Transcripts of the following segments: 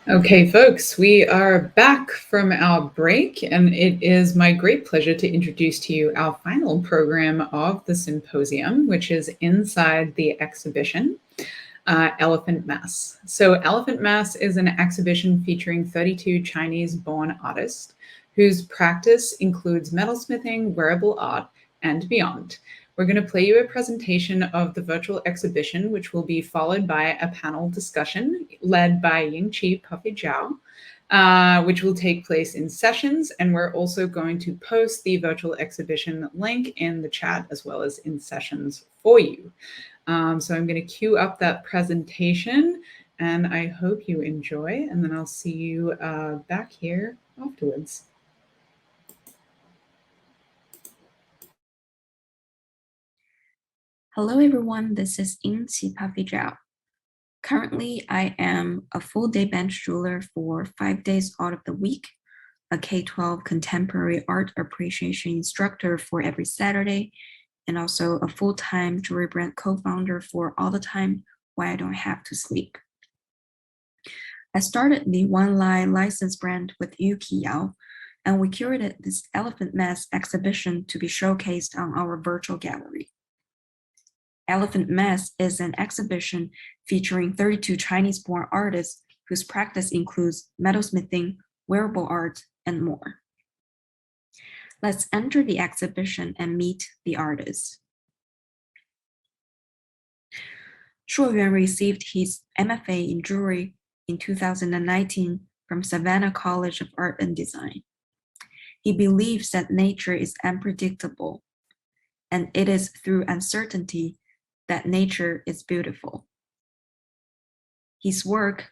Okay, folks, we are back from our break, and it is my great pleasure to introduce to you our final program of the symposium, which is inside the exhibition, Elephant Mass. So Elephant Mass is an exhibition featuring 32 Chinese-born artists whose practice includes metalsmithing, wearable art, and beyond. We're going to play you a presentation of the virtual exhibition, which will be followed by a panel discussion led by Yinqi, Puffy, Zhao, which will take place in sessions. And we're also going to post the virtual exhibition link in the chat as well as in sessions for you. So I'm going to queue up that presentation, and I hope you enjoy, and then I'll see you back here afterwards. Hello everyone, this is Yinqi Puffy Zhao. Currently, I am a full-day bench jeweler for 5 days out of the week, a K-12 contemporary art appreciation instructor for every Saturday, and also a full-time jewelry brand co-founder for all the time when I don't have to sleep. I started the One Line license brand with Yinqi, and we curated this Elephant Mass exhibition to be showcased on our virtual gallery. Elephant Mass is an exhibition featuring 32 Chinese-born artists whose practice includes metalsmithing, wearable art, and more. Let's enter the exhibition and meet the artists. Shuo Yuan received his MFA in jewelry in 2019 from Savannah College of Art and Design. He believes that nature is unpredictable, and it is through uncertainty that nature is beautiful. His work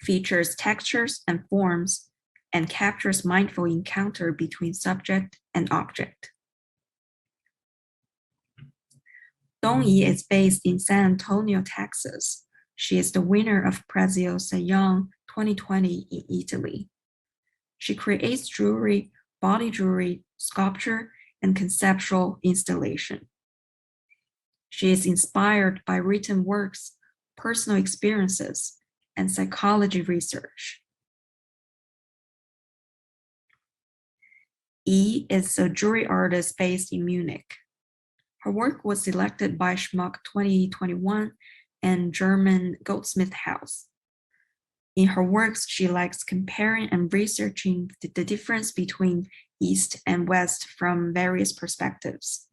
features textures and forms and captures mindful encounter between subject and object. Dongyi is based in San Antonio, Texas. She is the winner of Premio Xiahan 2020 in Italy. She creates jewelry, body jewelry, sculpture, and conceptual installation. She is inspired by written works, personal experiences, and psychology research. Yi is a jewelry artist based in Munich. Her work was selected by SNAG 2021 and German Goldsmith House. In her works, she likes comparing and researching the difference between East and West from various perspectives.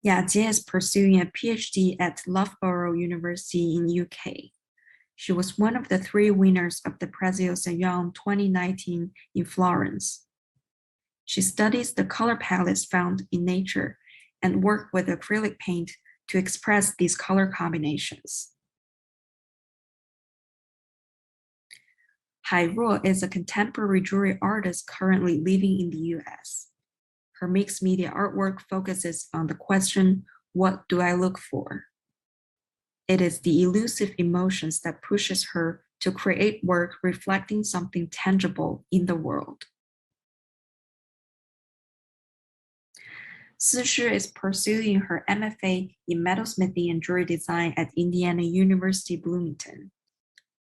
Yajie is pursuing a PhD at Loughborough University in UK. She was one of the 3 winners of the Premio Xiahan 2019 in Florence. She studies the color palettes found in nature and worked with acrylic paint to express these color combinations. Hai Ruo is a contemporary jewelry artist currently living in the US. Her mixed media artwork focuses on the question, what do I look for? It is the elusive emotions that pushes her to create work reflecting something tangible in the world. Sishi is pursuing her MFA in metalsmithing and jewelry design at Indiana University Bloomington.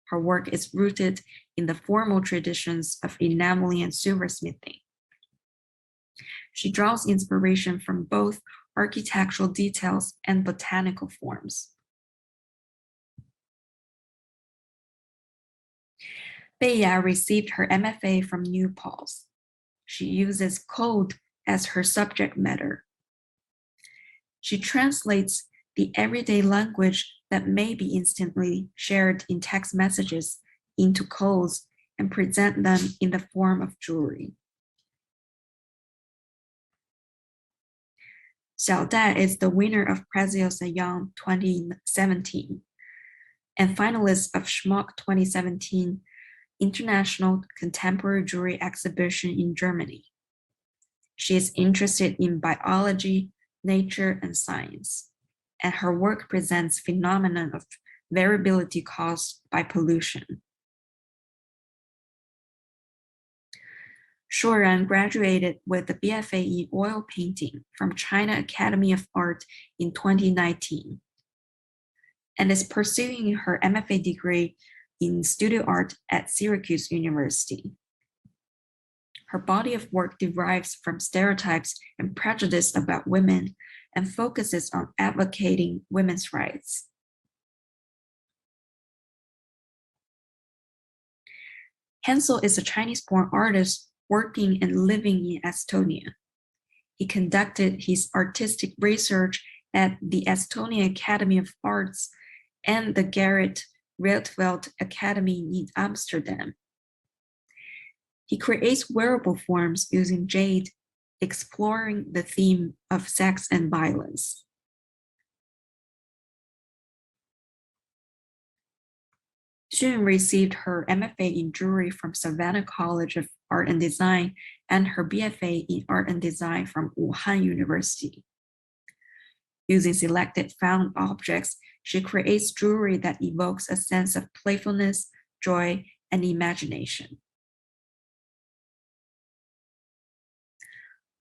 Her work is rooted in the formal traditions of enameling and silversmithing. She draws inspiration from both architectural details and botanical forms. Beiya received her MFA from New Paltz. She uses code as her subject matter. She translates the everyday language that may be instantly shared in text messages into codes and present them in the form of jewelry. Xiao Dai is the winner of Premio Xiahan 2017 and finalist of SNAG 2017 International Contemporary Jewelry Exhibition in Germany. She is interested in biology, nature, and science, and her work presents phenomenon of variability caused by pollution. Shuren graduated with a BFA in oil painting from China Academy of Art in 2019 and is pursuing her MFA degree in studio art at Syracuse University. Her body of work derives from stereotypes and prejudice about women and focuses on advocating women's rights. Hansel is a Chinese-born artist working and living in Estonia. He conducted his artistic research at the Estonian Academy of Arts and the Gerrit Rietveld Academy in Amsterdam. He creates wearable forms using jade, exploring the theme of sex and violence. Xun received her MFA in jewelry from Savannah College of Art and Design and her BFA in Art and Design from Wuhan University. Using selected found objects, she creates jewelry that evokes a sense of playfulness, joy, and imagination.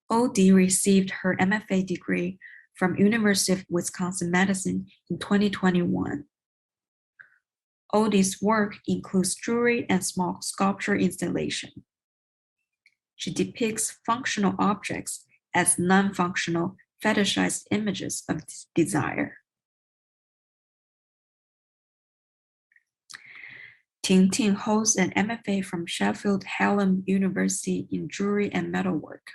OD received her MFA degree from University of Wisconsin-Madison in 2021. OD's work includes jewelry and small sculpture installation. She depicts functional objects as non-functional, fetishized images of desire. Ting Ting holds an MFA from Sheffield Hallam University in jewelry and metalwork.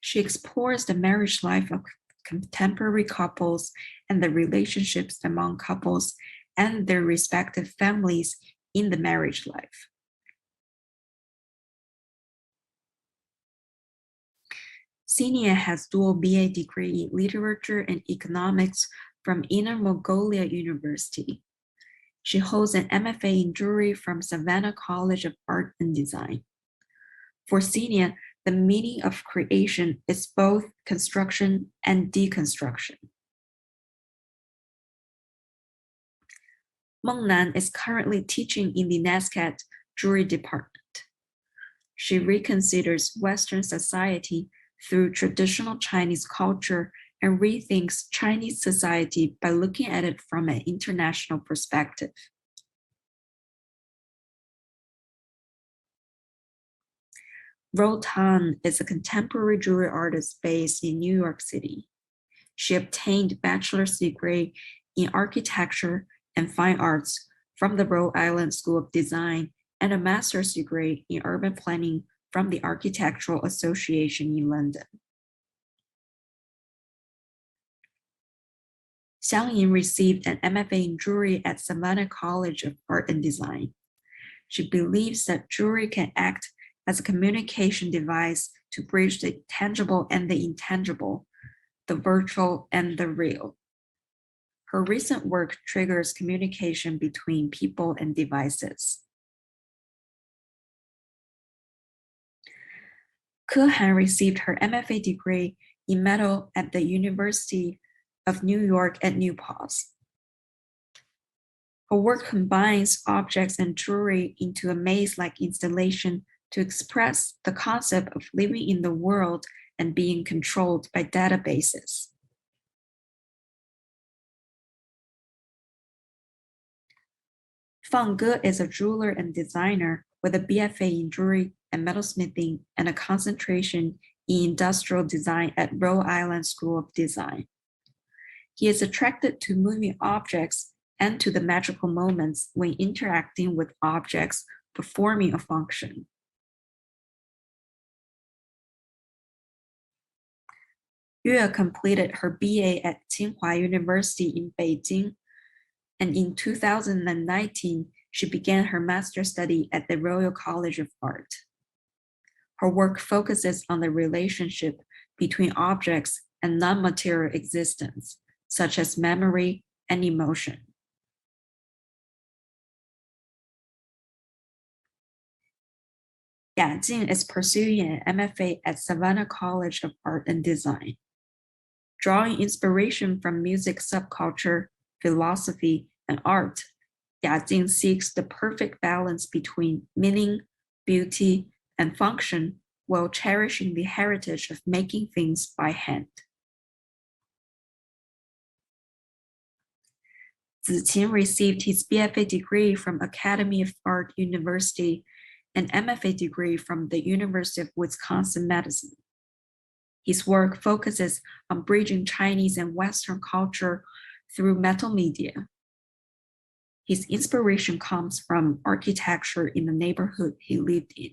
She explores the marriage life of contemporary couples and the relationships among couples and their respective families in the marriage life. Xinia has dual BA degree in literature and economics from Inner Mongolia University. She holds an MFA in jewelry from Savannah College of Art and Design. For Xinia, the meaning of creation is both construction and deconstruction. Mengnan is currently teaching in the NASCAD jewelry department. She reconsiders Western society through traditional Chinese culture and rethinks Chinese society by looking at it from an international perspective. Ro Tan is a contemporary jewelry artist based in New York City. She obtained a bachelor's degree in architecture and fine arts from the Rhode Island School of Design and a master's degree in urban planning from the Architectural Association in London. Xiahan received an MFA in jewelry at Savannah College of Art and Design. She believes that jewelry can act as a communication device to bridge the tangible and the intangible, the virtual and the real. Her recent work triggers communication between people and devices. Ke Han received her MFA degree in metal at the University of New York at New Paltz. Her work combines objects and jewelry into a maze-like installation to express the concept of living in the world and being controlled by databases. Fang Ge is a jeweler and designer with a BFA in jewelry and metalsmithing and a concentration in industrial design at Rhode Island School of Design. He is attracted to moving objects and to the magical moments when interacting with objects performing a function. Yue completed her BA at Tsinghua University in Beijing, and in 2019, she began her master's study at the Royal College of Art. Her work focuses on the relationship between objects and non-material existence, such as memory and emotion. Jing is pursuing an MFA at Savannah College of Art and Design. Drawing inspiration from music subculture, philosophy, and art, Jing seeks the perfect balance between meaning, beauty, and function while cherishing the heritage of making things by hand. Ziqin received his BFA degree from Academy of Art University and MFA degree from the University of Wisconsin-Madison. His work focuses on bridging Chinese and Western culture through metal media. His inspiration comes from architecture in the neighborhood he lived in.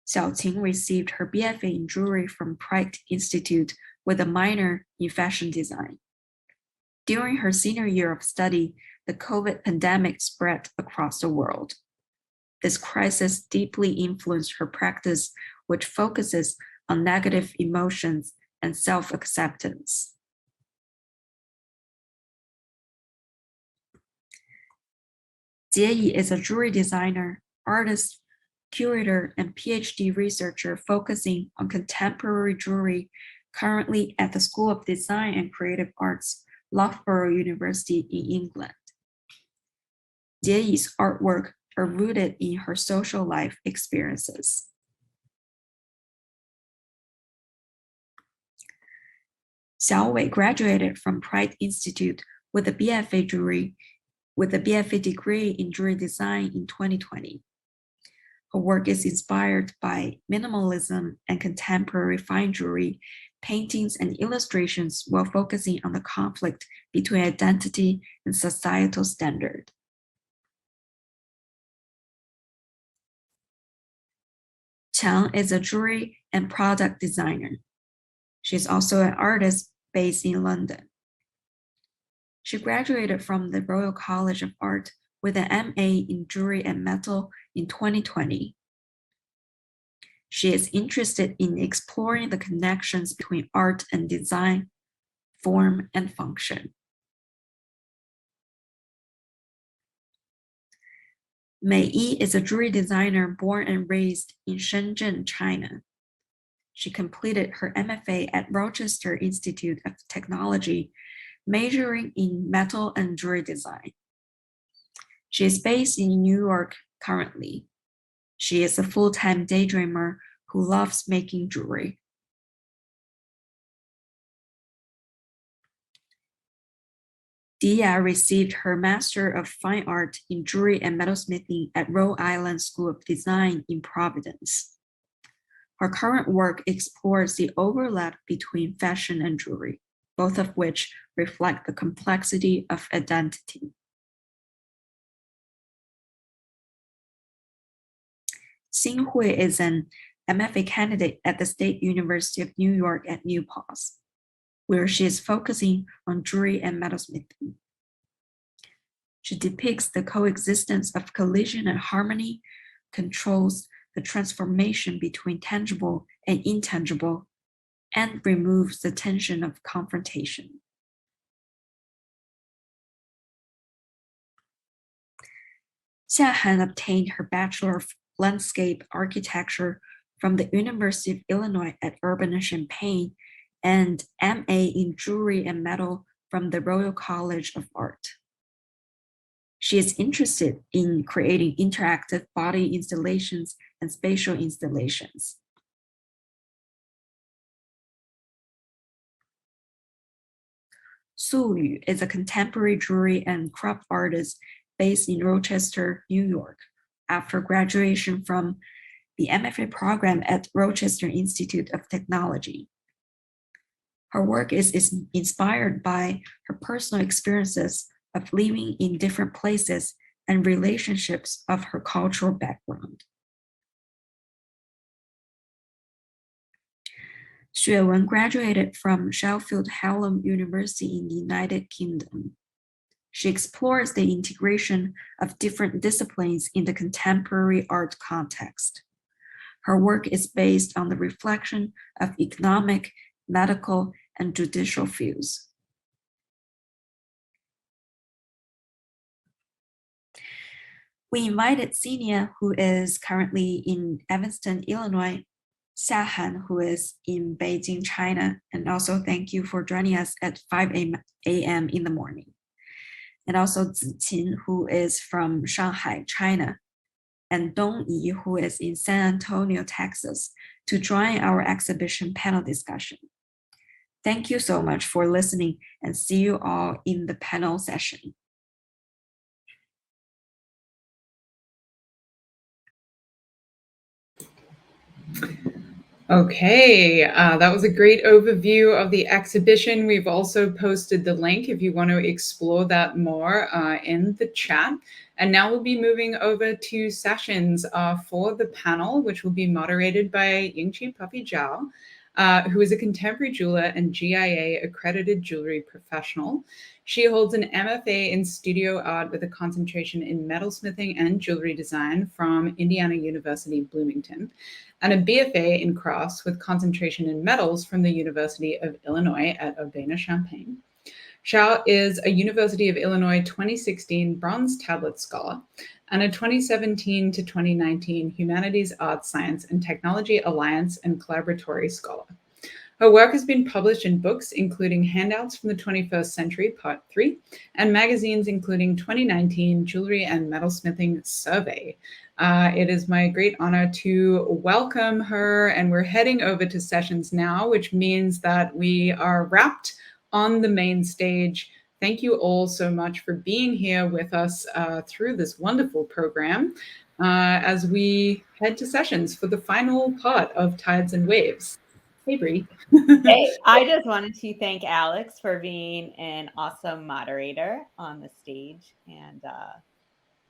Xiaoqing received her BFA in jewelry from Pratt Institute with a minor in fashion design. During her senior year of study, the COVID pandemic spread across the world. This crisis deeply influenced her practice, which focuses on negative emotions and self-acceptance. Jie is a jewelry designer, artist, curator, and PhD researcher focusing on contemporary jewelry, currently at the School of Design and Creative Arts, Loughborough University in England. Jie's artwork are rooted in her social life experiences. Xiao Wei graduated from Pratt Institute with a BFA degree in jewelry design in 2020. Her work is inspired by minimalism and contemporary fine jewelry, paintings and illustrations while focusing on the conflict between identity and societal standard. Chang is a jewelry and product designer. She's also an artist based in London. She graduated from the Royal College of Art with an MA in Jewelry and Metal in 2020. She is interested in exploring the connections between art and design, form and function. Mei Yi is a jewelry designer born and raised in Shenzhen, China. She completed her MFA at Rochester Institute of Technology, majoring in metal and jewelry design. She is based in New York currently. She is a full-time daydreamer who loves making jewelry. Dia received her Master of Fine Art in Jewelry and Metalsmithing at Rhode Island School of Design in Providence. Her current work explores the overlap between fashion and jewelry, both of which reflect the complexity of identity. Xin Hui is an MFA candidate at the State University of New York at New Paltz, where she is focusing on jewelry and metalsmithing. She depicts the coexistence of collision and harmony, controls the transformation between tangible and intangible, and removes the tension of confrontation. Xiahan obtained her Bachelor of Landscape Architecture from the University of Illinois at Urbana-Champaign and MA in Jewelry and Metal from the Royal College of Art. She is interested in creating interactive body installations and spatial installations. Su Yu is a contemporary jewelry and craft artist based in Rochester, New York, after graduation from the MFA program at Rochester Institute of Technology. Her work is inspired by her personal experiences of living in different places and relationships of her cultural background. Xue Wen graduated from Sheffield Hallam University in the United Kingdom. She explores the integration of different disciplines in the contemporary art context. Her work is based on the reflection of economic, medical, and judicial fields. We invited Xinia, who is currently in Evanston, Illinois, Xiahan, who is in Beijing, China, and also thank you for joining us at 5 a.m. in the morning. and also Ziqin, who is from Shanghai, China, and Dongyi, who is in San Antonio, Texas, to join our exhibition panel discussion. Thank you so much for listening, and see you all in the panel session. Okay, that was a great overview of the exhibition. We've also posted the link if you want to explore that more in the chat. And now we'll be moving over to sessions for the panel, which will be moderated by Yinqi Puffy Zhao, who is a contemporary jeweler and GIA accredited jewelry professional. She holds an MFA in studio art with a concentration in metalsmithing and jewelry design from Indiana University, Bloomington, and a BFA in crafts with concentration in metals from the University of Illinois at Urbana-Champaign. Zhao is a University of Illinois 2016 Bronze Tablet Scholar and a 2017 to 2019 Humanities, Arts, Science, and Technology Alliance and Collaboratory Scholar. Her work has been published in books including Handouts from the 21st Century, Part 3, and magazines including 2019 Jewelry and Metalsmithing Survey. It is my great honor to welcome her, and we're heading over to sessions now, which means that we are wrapped on the main stage. Thank you all so much for being here with us through this wonderful program as we head to sessions for the final part of Tides and Waves. Hey, Bree. Hey, I just wanted to thank Alex for being an awesome moderator on the stage and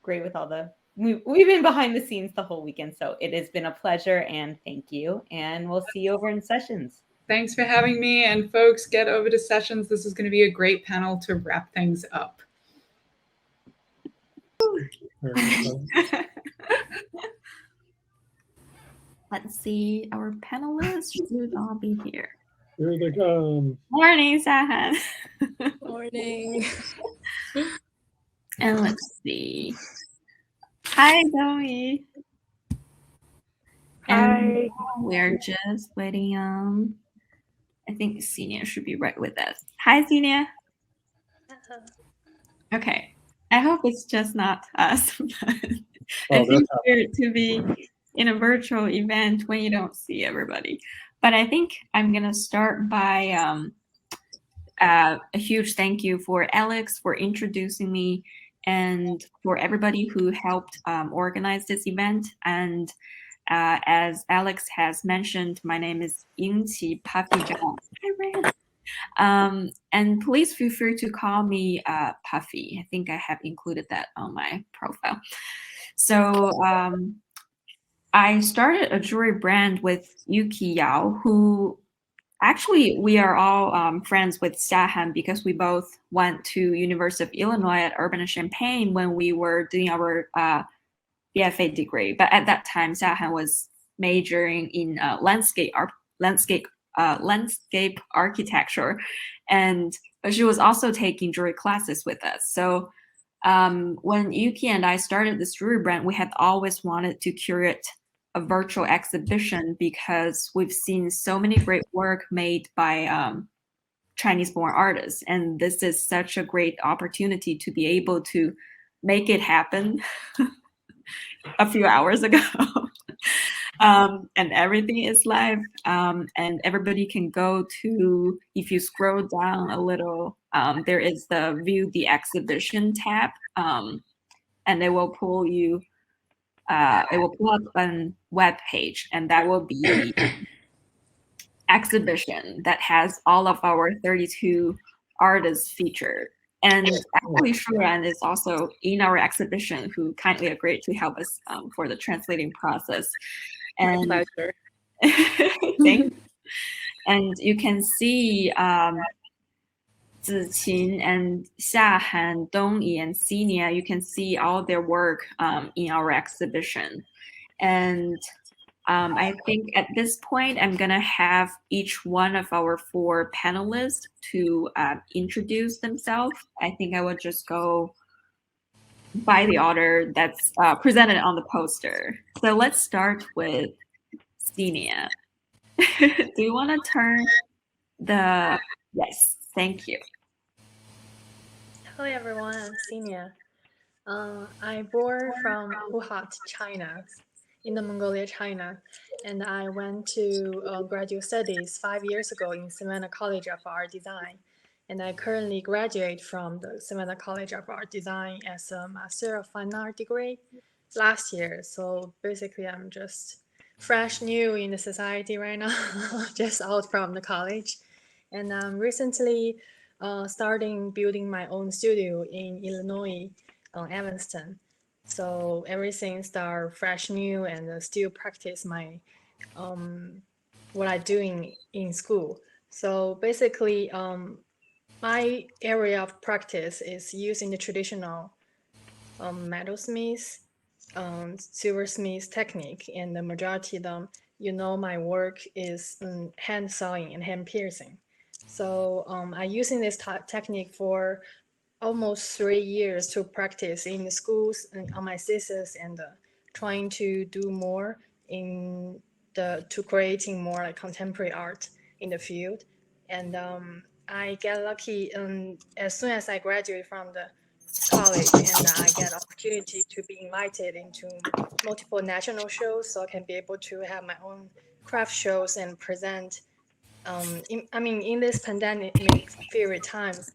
great with all the, we've been behind the scenes the whole weekend. So it has been a pleasure and thank you. And we'll see you over in sessions. Thanks for having me. And folks, get over to sessions. This is going to be a great panel to wrap things up. Let's see, our panelists should all be here. Here they come. Morning, Xiahan. Morning. And let's see. Hi, Dongyi. And we're just waiting on, I think Xinia should be right with us. Hi, Xinia. Okay. I hope it's just not us. I think it's weird to be in a virtual event when you don't see everybody. But I think I'm going to start by a huge thank you for Alex for introducing me and for everybody who helped organize this event. And as Alex has mentioned, my name is Yinqi Puffy Zhao. And please feel free to call me Puffy. I think I have included that on my profile. So I started a jewelry brand with Yao, who actually we are all friends with Xiahan because we both went to University of Illinois at Urbana-Champaign when we were doing our BFA degree. But at that time, Xiahan was majoring in landscape architecture, and she was also taking jewelry classes with us. So when Yinqi and I started this jewelry brand, we had always wanted to curate a virtual exhibition because we've seen so many great work made by Chinese-born artists, and this is such a great opportunity to be able to make it happen a few hours ago. And everything is live, and everybody can go to, if you scroll down a little, there is the View the Exhibition tab, and it will pull you, it will pull up a web page, and that will be the exhibition that has all of our 32 artists featured. And actually, Xiahan is also in our exhibition, who kindly agreed to help us for the translating process. And my pleasure. Thank you. And you can see Ziqin and Xiahan, Dongyi, and Xinia. You can see all their work in our exhibition. And I think at this point, I'm going to have each one of our 4 panelists to introduce themselves. I think I would just go by the order that's presented on the poster. So let's start with Xinia. Do you want to turn the... Yes, thank you. Hello everyone, I'm Xinia. I'm born from Wuhan, China, in the Mongolia, China, and I went to graduate studies 5 years ago in Savannah College of Art Design, and I currently graduate from the Savannah College of Art Design as a Master of Fine Art degree last year. So basically, I'm just fresh new in the society right now, just out from the college, and recently starting building my own studio in Illinois, Evanston. So everything start fresh new and still practice my what I doing in school. So basically, my area of practice is using the traditional metalsmith, silversmith technique, and the majority of them, my work is hand sawing and hand piercing. So I using this technique for almost 3 years to practice in the schools and on my thesis, and trying to do more in to creating more like contemporary art in the field. And I get lucky as soon as I graduate from the college, and I get opportunity to be invited into multiple national shows, so I can be able to have my own craft shows and present. In this pandemic period times,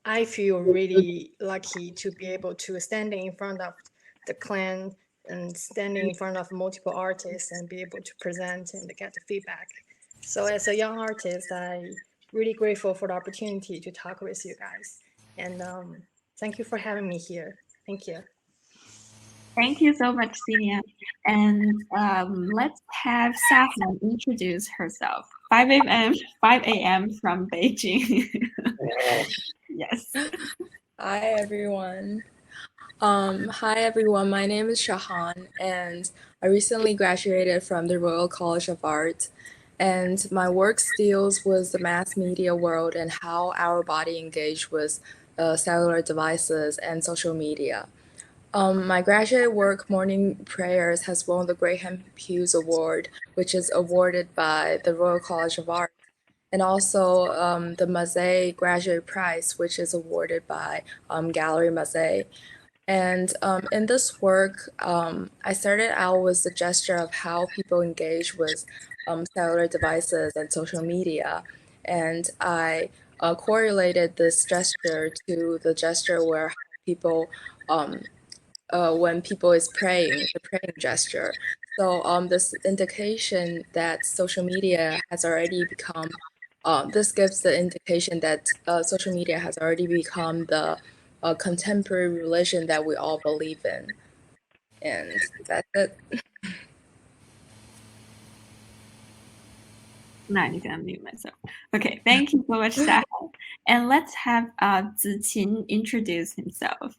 I feel really lucky to be able to standing in front of the clan and standing in front of multiple artists and be able to present and get the feedback. So as a young artist, I really grateful for the opportunity to talk with you guys. And thank you for having me here. Thank you. Thank you so much, Xinia. And let's have Xiahan introduce herself. 5 a.m. from Beijing. Yes. Hi everyone. My name is Xiahan, and I recently graduated from the Royal College of Art. And my work deals with the mass media world and how our body engage with cellular devices and social media. My graduate work, Morning Prayers, has won the Graham Hughes Award, which is awarded by the Royal College of Art, and also the Mazet Graduate Prize, which is awarded by Gallery Mazet. And in this work, I started out with the gesture of how people engage with cellular devices and social media. And I correlated this gesture to the gesture where people, when people is praying, the praying gesture. So this indication that social media has already become, this gives the indication that social media has already become the contemporary religion that we all believe in. And that's it. Now I need to unmute myself. Okay, thank you so much, Xiahan. And let's have Ziqin introduce himself.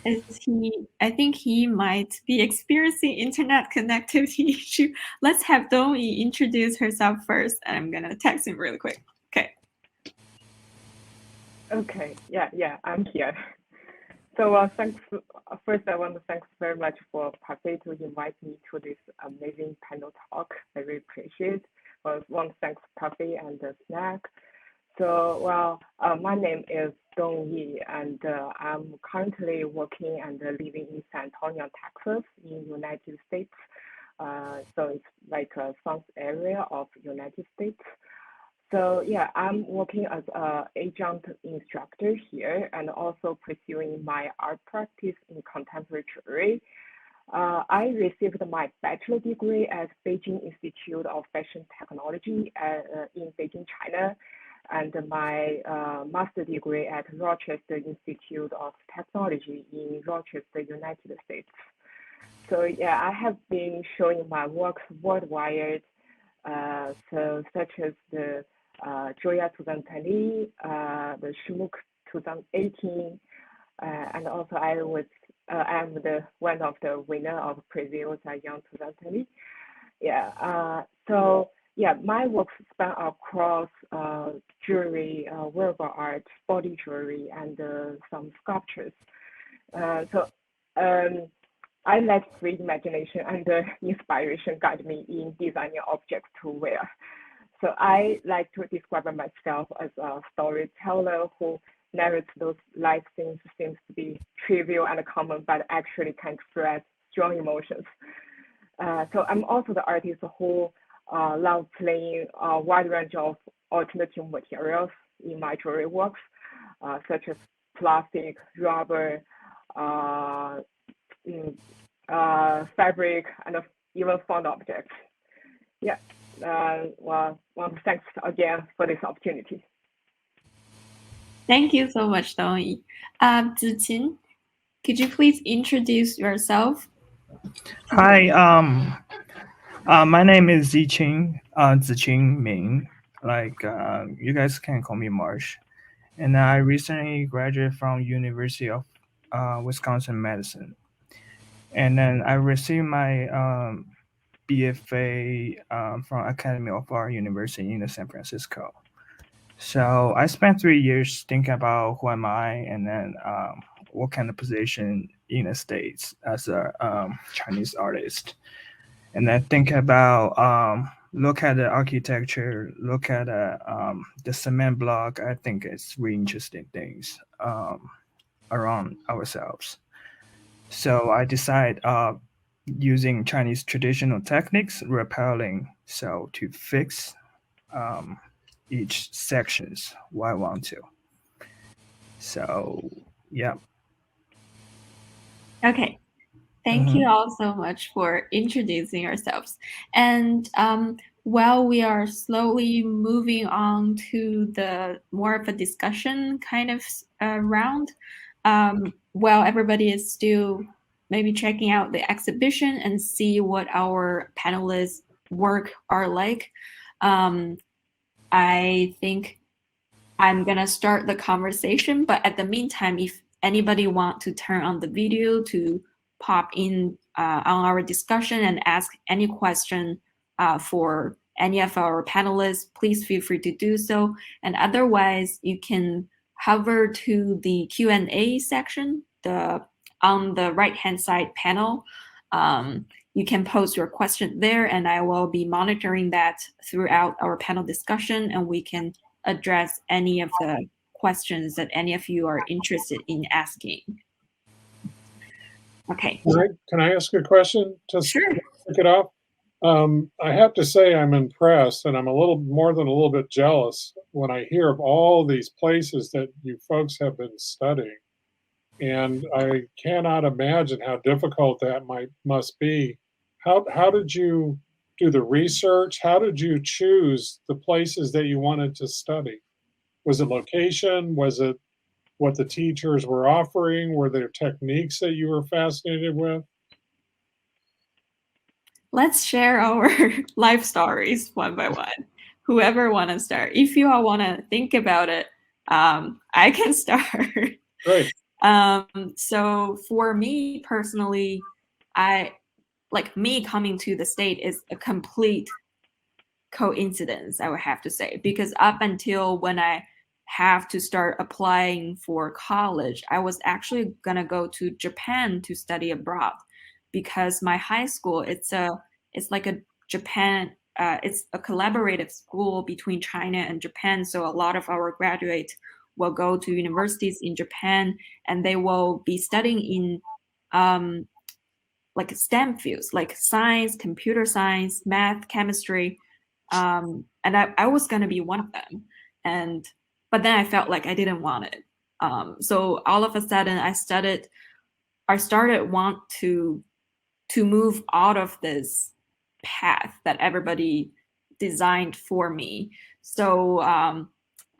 I think he might be experiencing internet connectivity issue. Let's have Dongyi introduce herself first, and I'm gonna text him really quick. Okay. Okay, yeah, I'm here. So thanks. First, I want to thank very much for Puffy to invite me to this amazing panel talk. I really appreciate it. I want to thank Puffy and SNAG. So, my name is Dongyi, and I'm currently working and living in San Antonio, Texas, in United States. So it's like a south area of United States. So yeah, I'm working as an adjunct instructor here and also pursuing my art practice in contemporary jewelry. I received my bachelor degree at Beijing Institute of Fashion Technology in Beijing, China, and my master degree at Rochester Institute of Technology in Rochester, United States. So yeah, I have been showing my works worldwide, so such as the Joya 2020, the Shmook 2018, and also I'm one of the winner of Brazil's Young 2020. Yeah, so yeah, my work span across jewelry, wearable art, body jewelry, and some sculptures. I let free imagination and inspiration guide me in designing objects to wear. So I like to describe myself as a storyteller who narrates those life things seems to be trivial and common, but actually can express strong emotions. So I'm also the artist who love playing a wide range of alternative materials in my jewelry works, such as plastic, rubber, uh, fabric, and even found objects. Yeah. Well, thanks again for this opportunity. Thank you so much, Dongyi. Ziqin, could you please introduce yourself? Hi, my name is Ziqin Ming. Like, you guys can call me Marsh. And I recently graduated from University of Wisconsin Madison. And then I received my BFA from Academy of Art University in San Francisco. So I spent 3 years thinking about who am I, and then what kind of position in the States as a Chinese artist. And then think about look at the architecture, look at the cement block. I think it's really interesting things around ourselves. So I decided using Chinese traditional techniques, rappelling, so to fix each sections what I want to. So yeah. Okay. Thank you all so much for introducing yourselves. And while we are slowly moving on to the more of a discussion kind of round, while everybody is still maybe checking out the exhibition and see what our panelists' work are like, I think I'm gonna start the conversation. But at the meantime, if anybody want to turn on the video to pop in on our discussion and ask any question for any of our panelists, please feel free to do so. And otherwise, you can hover to the Q&A section on the right-hand side panel. You can post your question there, and I will be monitoring that throughout our panel discussion, and we can address any of the questions that any of you are interested in asking. Okay. Can I ask a question? Sure. Kick it off. I have to say I'm impressed, and I'm a little more than a little bit jealous when I hear of all these places that you folks have been studying. And I cannot imagine how difficult that must be. How did you do the research? How did you choose the places that you wanted to study? Was it location? Was it what the teachers were offering? Were there techniques that you were fascinated with? Let's share our life stories one by one. Whoever want to start. If you all want to think about it, I can start. Great. So for me personally, me coming to the state is a complete coincidence, I would have to say, because up until when I have to start applying for college, I was actually gonna go to Japan to study abroad, because my high school it's like a Japan it's a collaborative school between China and Japan. So a lot of our graduates will go to universities in Japan, and they will be studying in like STEM fields, like science, computer science, math, chemistry. And I was gonna be one of them. But then I felt like I didn't want it. So all of a sudden I started want to move out of this path that everybody designed for me. So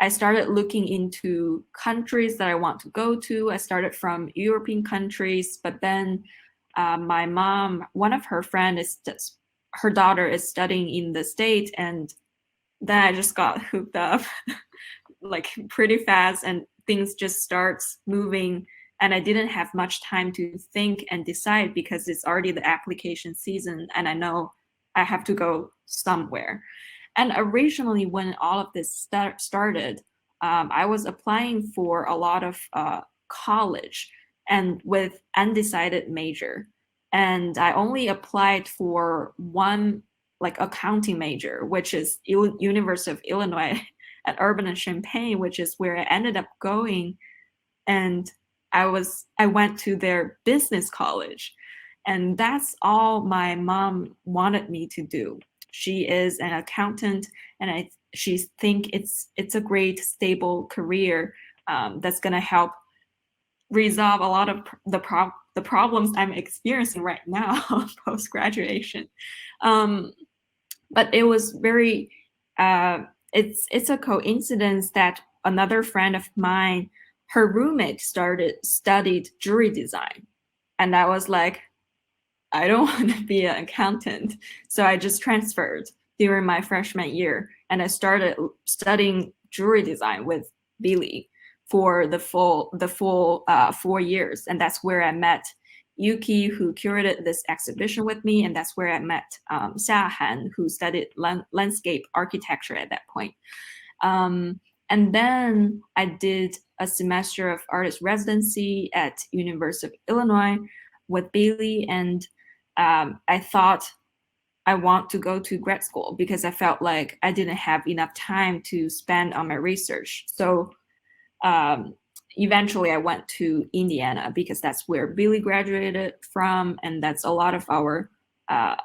I started looking into countries that I want to go to. I started from European countries, but then my mom, one of her friends, her daughter is studying in the States, and then I just got hooked up like pretty fast, and things just starts moving, and I didn't have much time to think and decide because it's already the application season and I know I have to go somewhere. And originally when all of this started, I was applying for a lot of college and with undecided major. and I only applied for one like accounting major, which is University of Illinois at Urbana-Champaign, which is where I ended up going. And I went to their business college, and that's all my mom wanted me to do. She is an accountant, and she think it's a great stable career that's gonna help resolve a lot of the problems I'm experiencing right now post graduation. But it was very it's a coincidence that another friend of mine, her roommate studied jewelry design, and I was like, I don't want to be an accountant, so I just transferred during my freshman year, and I started studying jewelry design with Billy for the full 4 years, and that's where I met Yinqi, who curated this exhibition with me, and that's where I met Xiahan, who studied landscape architecture at that point. And then I did a semester of artist residency at University of Illinois with Billy, and I thought I want to go to grad school because I felt like I didn't have enough time to spend on my research. So eventually I went to Indiana because that's where Billy graduated from, and that's a lot of our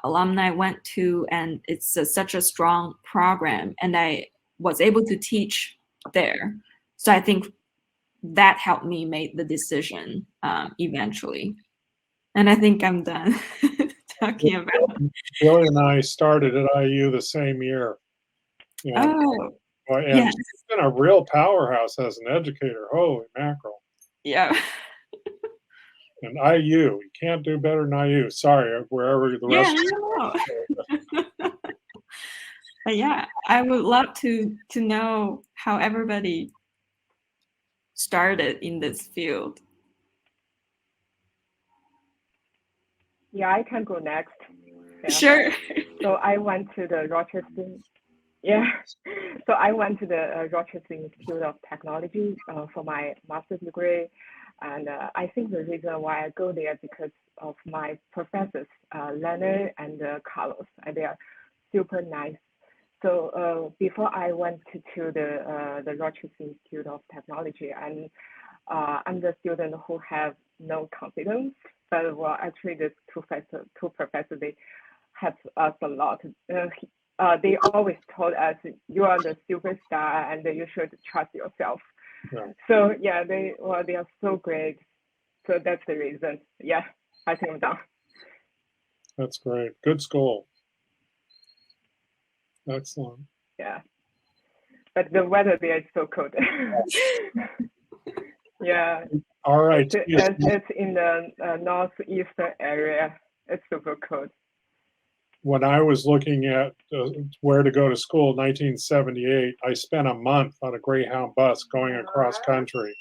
alumni went to, and it's such a strong program, and I was able to teach there. So I think that helped me make the decision eventually. And I think I'm done talking about. Billy and I started at IU the same year. Oh, and yes. she's been a real powerhouse as an educator. Holy mackerel. Yeah. And IU, you can't do better than IU. Sorry, wherever the rest of But yeah, I would love to know how everybody started in this field. Yeah, I can go next. Yeah. Sure. So I went to the Rochester. Yeah. So I went to the Rochester Institute of Technology for my master's degree. And I think the reason why I go there because of my professors, Leonard and Carlos. And they are super nice. So before I went to the Rochester Institute of Technology, and I'm the student who have no confidence. But well, actually, the two professors, they helped us a lot. They always told us, you are the superstar and you should trust yourself. Yeah. So yeah, they are so great. So that's the reason. Yeah, I think I'm done. That's great. Good school. Excellent. Yeah. But the weather there is so cold. Yeah. All right. It's in the northeastern area. It's super cold. When I was looking at where to go to school in 1978, I spent a month on a Greyhound bus going across country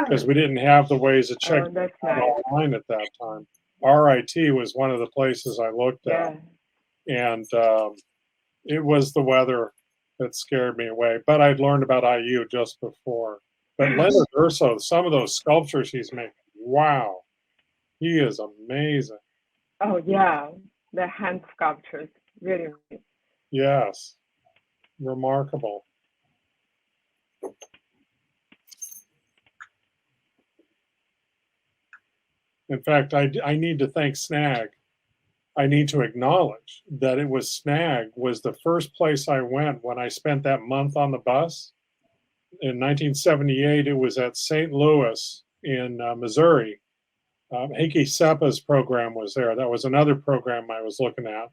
because we didn't have the ways to check online at that time. RIT was one of the places I looked at. And it was the weather that scared me away. But I'd learned about IU just before. But Leonard Urso, some of those sculptures he's making, wow, he is amazing. Oh, yeah. The hand sculptures, really. Yes, remarkable. In fact, I need to thank SNAG. I need to acknowledge that it was SNAG was the first place I went when I spent that month on the bus. In 1978, it was at St. Louis in Missouri. Heikki Seppa's program was there. That was another program I was looking at.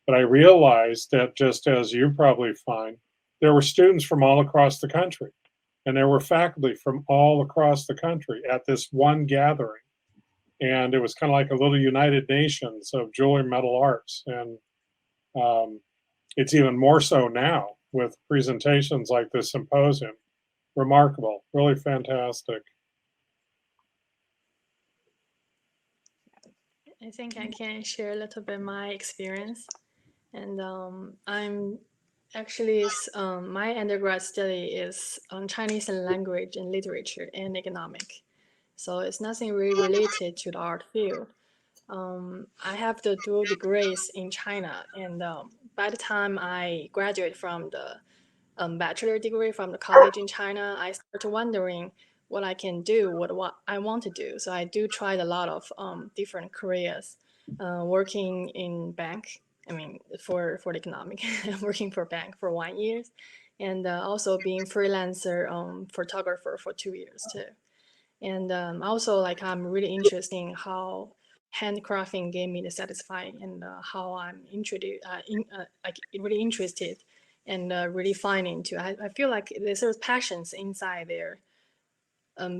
But I realized that just as you probably find, there were students from all across the country. And there were faculty from all across the country at this one gathering. And it was kind of like a little United Nations of jewelry and metal arts. And it's even more so now with presentations like this symposium. Remarkable, really fantastic. I think I can share a little bit my experience. And I'm actually, my undergrad study is on Chinese language and literature and economic. So it's nothing really related to the art field. I have the dual degrees in China, and by the time I graduate from the bachelor degree from the college in China, I started wondering what I can do, what I want to do. So I do tried a lot of different careers, working in bank. I mean, for the economic, working for bank for 1 year, and also being freelancer photographer for 2 years too. And also, like, I'm really interested in how handcrafting gave me the satisfying, and how I'm like really interested and really finding too. I feel like there's passions inside there,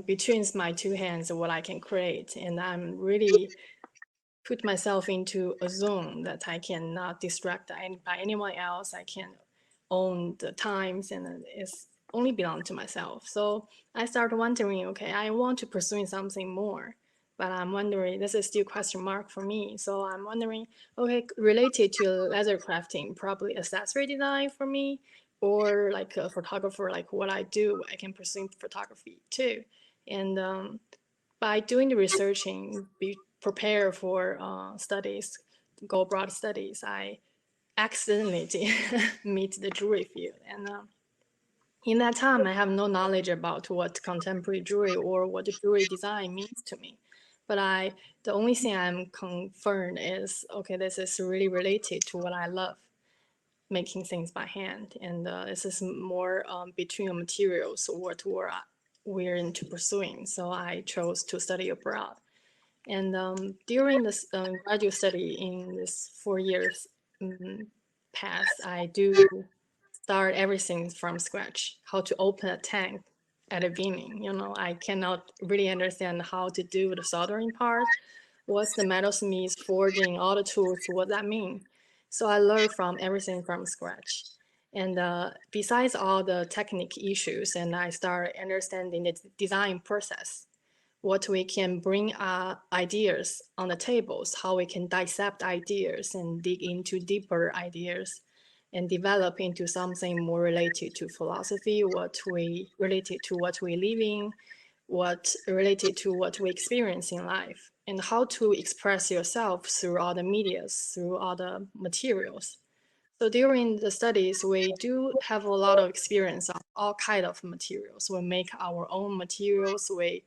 between my two hands of what I can create, and I'm really put myself into a zone that I cannot distract by anyone else. I can own the times, and it's only belong to myself. So I started wondering, okay, I want to pursue something more, but I'm wondering, this is still question mark for me. So I'm wondering, okay, related to leather crafting, probably accessory design for me, or like a photographer, like what I do, I can pursue photography too. And by doing the researching, be prepared for studies, go abroad studies, I accidentally meet the jewelry field. And in that time, I have no knowledge about what contemporary jewelry or what jewelry design means to me. But the only thing I'm confirmed is, okay, this is really related to what I love, making things by hand. And this is more between materials, what we're into pursuing. So I chose to study abroad. And during this graduate study in this 4 years past, I do start everything from scratch. How to open a tank at the beginning. You know, I cannot really understand how to do the soldering part. What's the metalsmith, forging, all the tools, what that mean? So I learned from everything from scratch. And besides all the technique issues, and I start understanding the design process, what we can bring ideas on the tables, how we can dissect ideas and dig into deeper ideas and develop into something more related to philosophy, what we related to what we live in, what related to what we experience in life, and how to express yourself through all the medias, through all the materials. So during the studies, we do have a lot of experience on all kind of materials. We make our own materials. We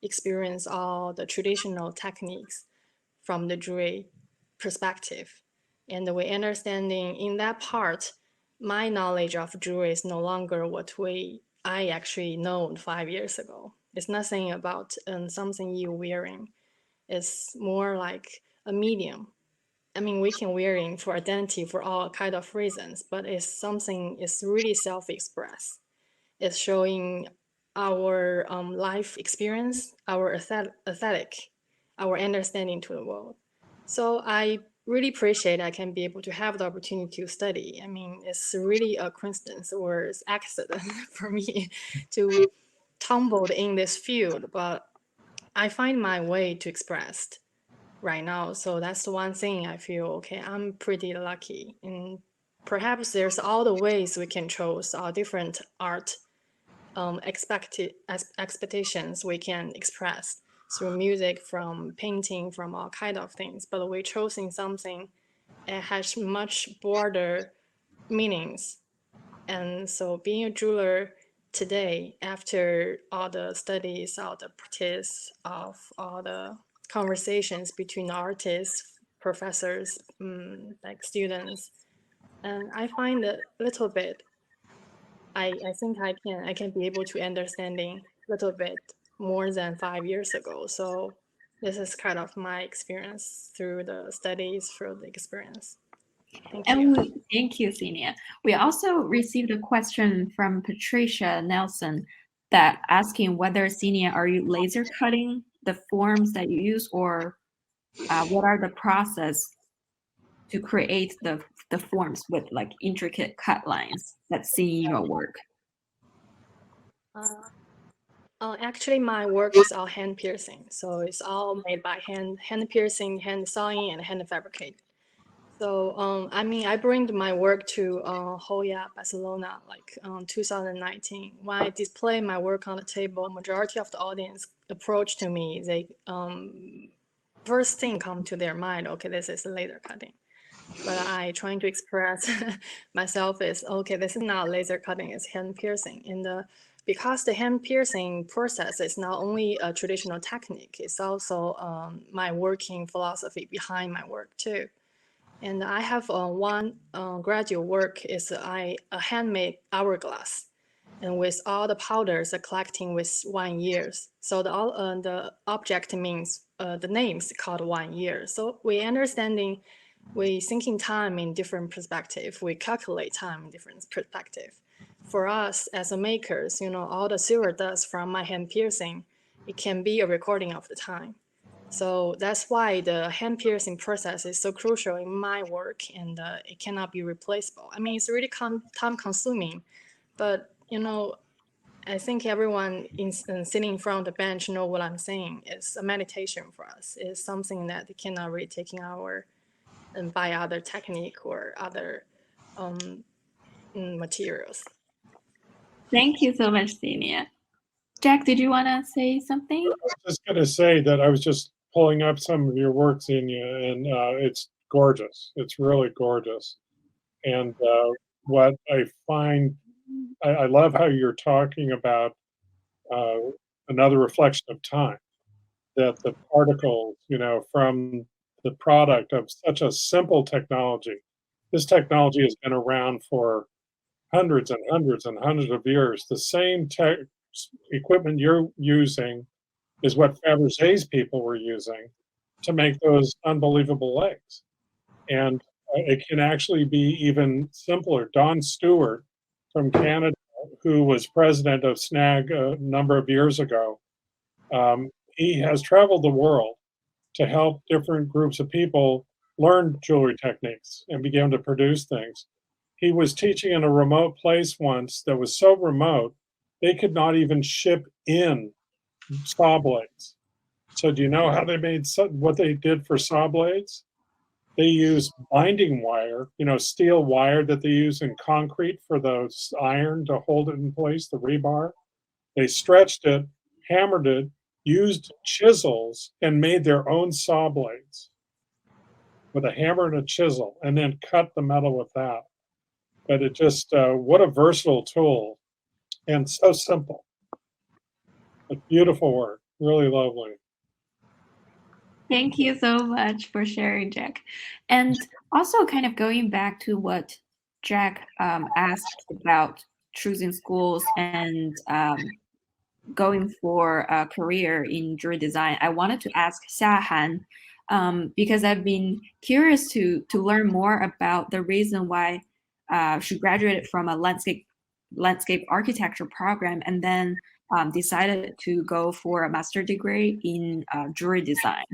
experience all the traditional techniques from the jewelry perspective. And we understanding in that part, my knowledge of jewelry is no longer what I actually known 5 years ago. It's nothing about something you're wearing. It's more like a medium. I mean, we can wearing for identity for all kind of reasons, but it's something, it's really self-express. It's showing our life experience, our aesthetic, our understanding to the world. So I really appreciate I can be able to have the opportunity to study. I mean, it's really a coincidence or it's accident for me to tumbled in this field, but I find my way to express right now. So that's the one thing I feel, okay, I'm pretty lucky. And perhaps there's all the ways we can choose our different art expectations we can express through music, from painting, from all kind of things. But we're choosing something that has much broader meanings. And so being a jeweler today, after all the studies, all the practice of all the conversations between artists, professors, like students, and I find a little bit, I think I can be able to understanding a little bit more than 5 years ago. So this is kind of my experience through the studies, through the experience. Thank you. Thank you, Xinia. We also received a question from Patricia Nelson that asking whether, Xinia, are you laser cutting the forms that you use, or what are the process to create the forms with like intricate cut lines that's seen in your work? Actually, my work is all hand piercing. So it's all made by hand piercing, hand sewing, and hand fabricate. So, I mean, I bring my work to Hoya, Barcelona, like 2019. When I display my work on the table, majority of the audience approach to me. They first thing come to their mind, okay, this is laser cutting. But I trying to express myself is, okay, this is not laser cutting, it's hand piercing. And because the hand piercing process is not only a traditional technique, it's also my working philosophy behind my work too. And I have one graduate work is a handmade hourglass, and with all the powders collecting with 1 year. So the object means the names called 1 year. So we understanding, we thinking time in different perspective. We calculate time in different perspective. For us as a makers, all the silver dust from my hand piercing, it can be a recording of the time. So that's why the hand piercing process is so crucial in my work, and it cannot be replaceable. I mean, it's really time consuming, but I think everyone sitting in front of the bench know what I'm saying. It's a meditation for us. It's something that cannot really take an hour and buy other technique or other materials. Thank you so much, Xinia. Jack, did you want to say something? I was just going to say that I was just pulling up some of your work, Xinia, and it's gorgeous. It's really gorgeous. And what I find, I love how you're talking about another reflection of time, that the particles, from the product of such a simple technology. This technology has been around for hundreds and hundreds and hundreds of years. The same equipment you're using is what Fabergé's people were using to make those unbelievable legs. And it can actually be even simpler. Don Stewart from Canada, who was president of SNAG a number of years ago, he has traveled the world to help different groups of people learn jewelry techniques and begin to produce things. He was teaching in a remote place once that was so remote, they could not even ship in saw blades. So do you know how they made what they did for saw blades? They used binding wire, steel wire that they use in concrete for the iron to hold it in place, the rebar. They stretched it, hammered it, used chisels, and made their own saw blades with a hammer and a chisel, and then cut the metal with that. But it just, what a versatile tool, and so simple. A beautiful work, really lovely. Thank you so much for sharing, Jack. And also kind of going back to what Jack asked about choosing schools and going for a career in jewelry design, I wanted to ask Xiahan, because I've been curious to learn more about the reason why she graduated from a landscape architecture program and then decided to go for a master's degree in jewelry design.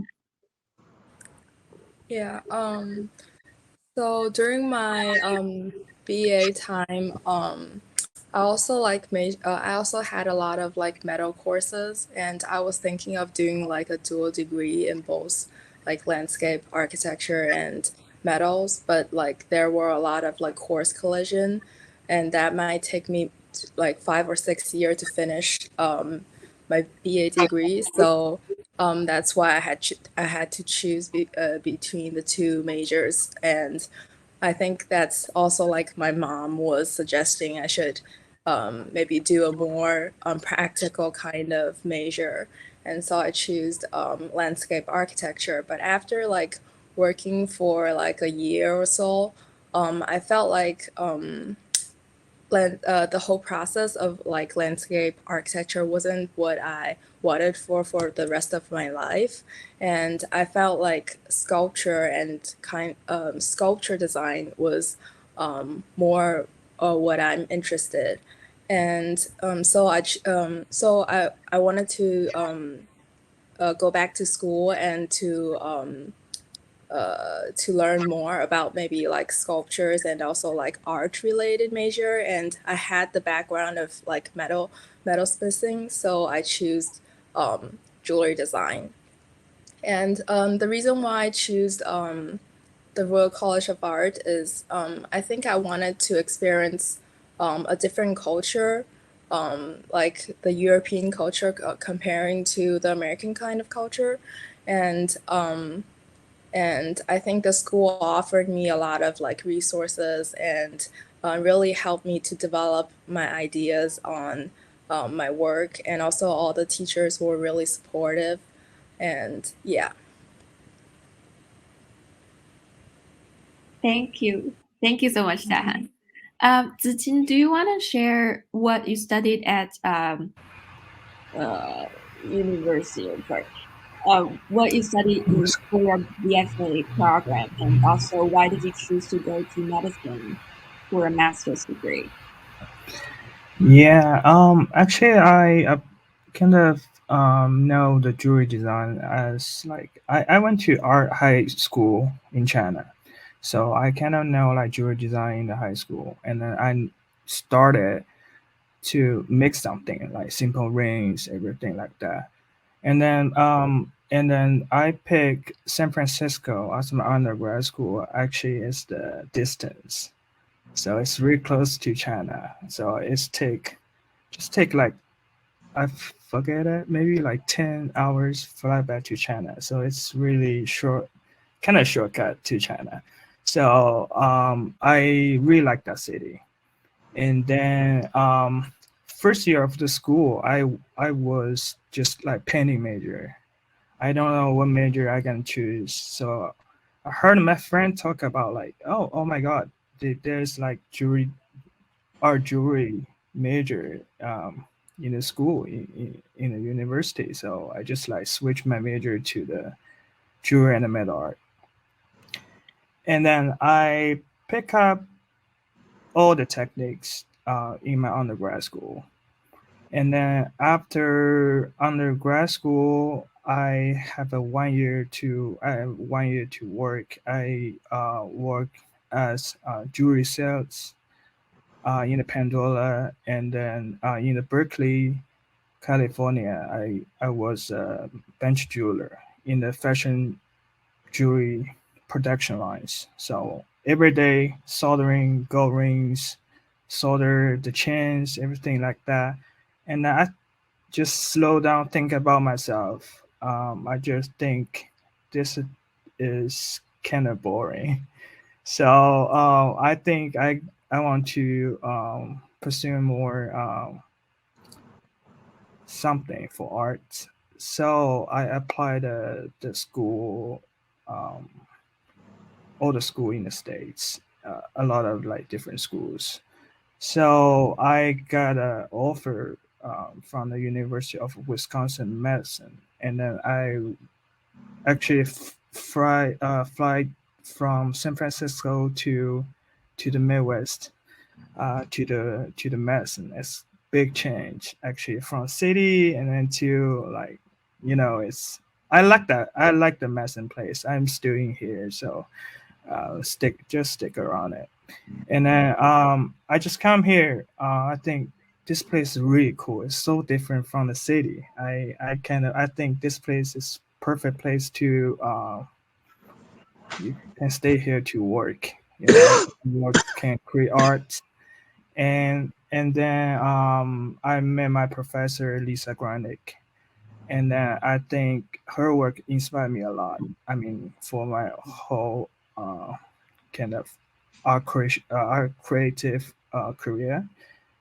Yeah. So during my BA time, I also I also had a lot of like metal courses, and I was thinking of doing like a dual degree in both like landscape architecture and metals, but like there were a lot of like course collision, and that might take me like 5 or 6 years to finish my BA degree. So that's why I had to choose between the two majors, and I think that's also like my mom was suggesting I should maybe do a more practical kind of major, and so I chose landscape architecture. But after like working for like a year or so, I felt like the whole process of like landscape architecture wasn't what I wanted for the rest of my life, and I felt like sculpture and sculpture design was more what I'm interested, and so I wanted to go back to school and to learn more about maybe like sculptures and also like art related major. And I had the background of like metalsmithing, so I chose jewelry design. And the reason why I chose the Royal College of Art is I think I wanted to experience a different culture, like the European culture comparing to the American kind of culture. and I think the school offered me a lot of like resources and really helped me to develop my ideas on my work, and also all the teachers were really supportive, and yeah. Thank you. Thank you so much, Xiahan. Ziqin, do you want to share what you studied at university? Sorry, what you studied for your BSA program, and also why did you choose to go to medicine for a master's degree? Yeah, actually, I kind of know the jewelry design as like I went to art high school in China, so I kind of know like jewelry design in the high school, and then I started to make something like simple rings, everything like that, and then I picked San Francisco as my undergrad school. Actually, it's the distance, so it's really close to China, so it's take like I forget it, maybe like 10 hours fly back to China. So it's really short, kind of shortcut to China. So I really like that city. And then first year of the school, I was just like painting major. I don't know what major I can choose. So I heard my friend talk about like, oh my God, there's like art jewelry major in the school in the university. So I just like switched my major to the jewelry and the metal art, and then I pick up all the techniques in my undergrad school. And then after undergrad school, I have a 1 year to work. I work as jewelry sales in the Pendola, and then in the Berkeley, California, I was a bench jeweler in the fashion jewelry production lines. So every day soldering gold rings, solder the chains, everything like that. And I just slow down, think about myself. I just think this is kind of boring. So I think I want to pursue more something for art. So I applied the school, um, all the school in the states, a lot of like different schools. So I got an offer from the University of Wisconsin Medicine, and then I actually fly from San Francisco to the Midwest to the medicine. It's big change actually from city and then to like it's I like that. I like the medicine place. I'm still in here, so stick around it. And then I just come here. I think this place is really cool. It's so different from the city. I think this place is perfect place to you can stay here to work. You can create art, and then I met my professor Lisa Granick, and then I think her work inspired me a lot. I mean, for my whole kind of art creative career.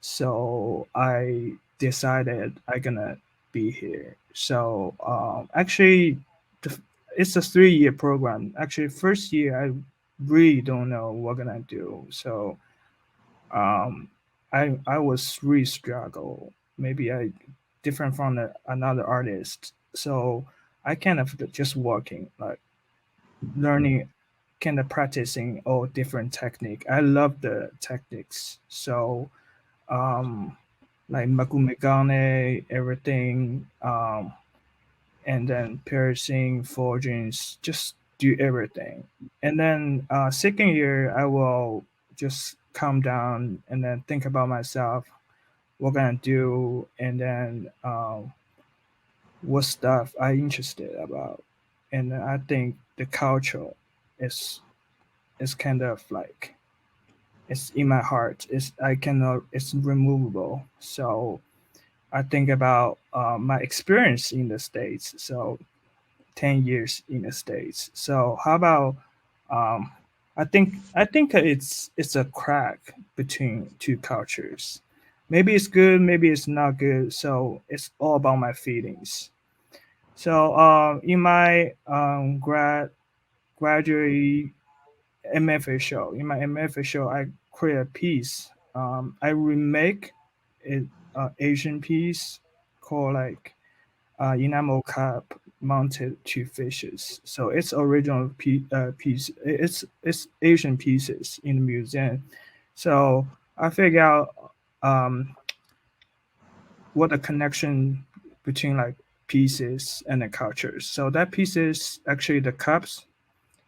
So I decided I'm gonna be here. So actually, the, it's a 3 year program. Actually, first year I really don't know what gonna do. So um, I was really struggle. Maybe I different from another artist. So I kind of just working like learning, kind of practicing all different technique. I love the techniques. So like magumegane, everything, and then piercing, forgings, just do everything. And then second year, I will just calm down and then think about myself, what can I do, and then what stuff I interested about. And I think the culture is kind of like it's in my heart. It's removable. So I think about my experience in the states. So 10 years in the States. So how about I think it's a crack between two cultures. Maybe it's good, maybe it's not good. So it's all about my feelings. So in my graduate MFA show, I create a piece. I remake it Asian piece called like enamel cup mounted two fishes. So it's original piece. It's Asian pieces in the museum. So I figure out what the connection between like pieces and the cultures. So that piece is actually the cups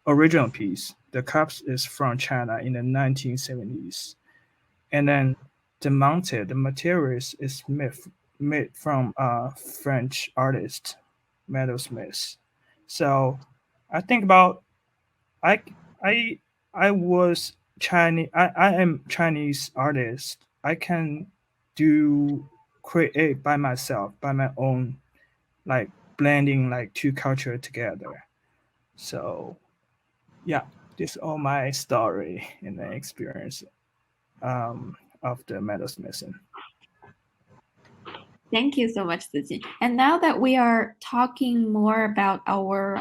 original piece. The cups is from China in the 1970s, and then the materials is made from French artist metalsmiths. So I think about I I I was Chinese. I am Chinese artist. I can do create by myself by my own, like blending like two culture together. So yeah, this is all my story and the experience of the metalsmithing. Thank you so much, Ziqin. And now that we are talking more about our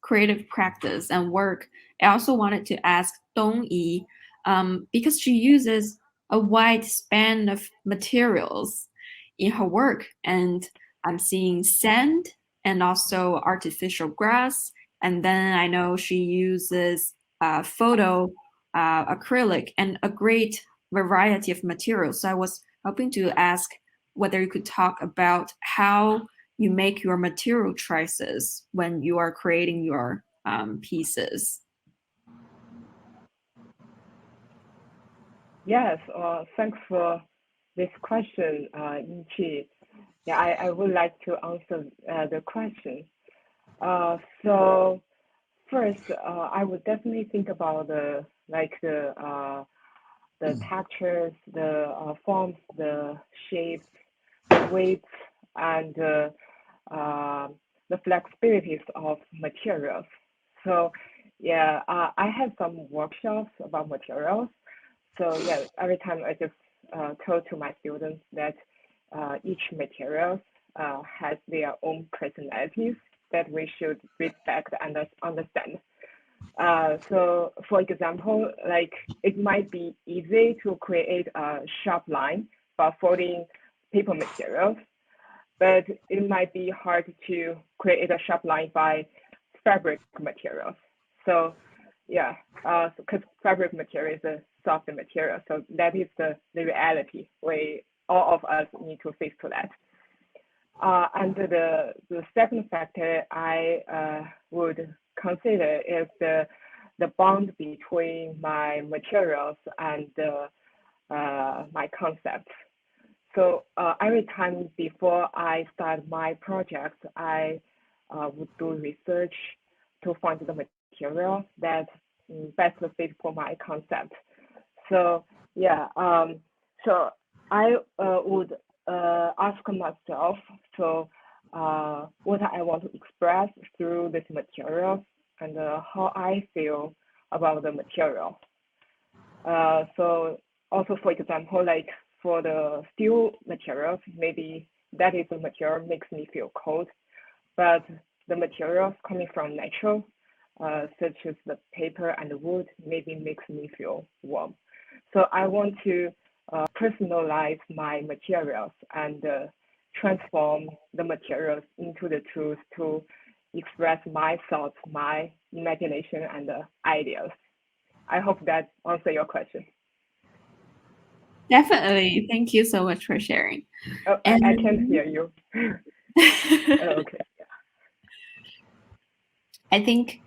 creative practice and work, I also wanted to ask Dongyi, because she uses a wide span of materials in her work, and I'm seeing sand and also artificial grass, and then I know she uses photo acrylic and a great variety of materials. So I was hoping to ask whether you could talk about how you make your material choices when you are creating your pieces. Yes, thanks for this question, Yinqi. Yeah, I would like to answer the question. So first, I would definitely think about the textures, the forms, the shapes, the weights, and the flexibilities of materials. So yeah, I have some workshops about materials. So yeah, every time I just told to my students that each material has their own personalities that we should respect and understand. So for example, like it might be easy to create a sharp line by folding paper materials, but it might be hard to create a sharp line by fabric materials. So yeah, because fabric material is a soft material, so that is the reality. All of us need to face to that. And the second factor I would consider is the bond between my materials and my concepts. So every time before I start my project, I would do research to find the material that best fit for my concept. So yeah, so I would ask myself, so what I want to express through this material and how I feel about the material. So also, for example, like for the steel materials, maybe that is the material makes me feel cold, but the materials coming from natural, such as the paper and the wood, maybe makes me feel warm. So I want to personalize my materials and transform the materials into the tools to express my thoughts, my imagination, and ideas. I hope that answers your question. Definitely. Thank you so much for sharing. Oh, and I can't hear you. Okay. I think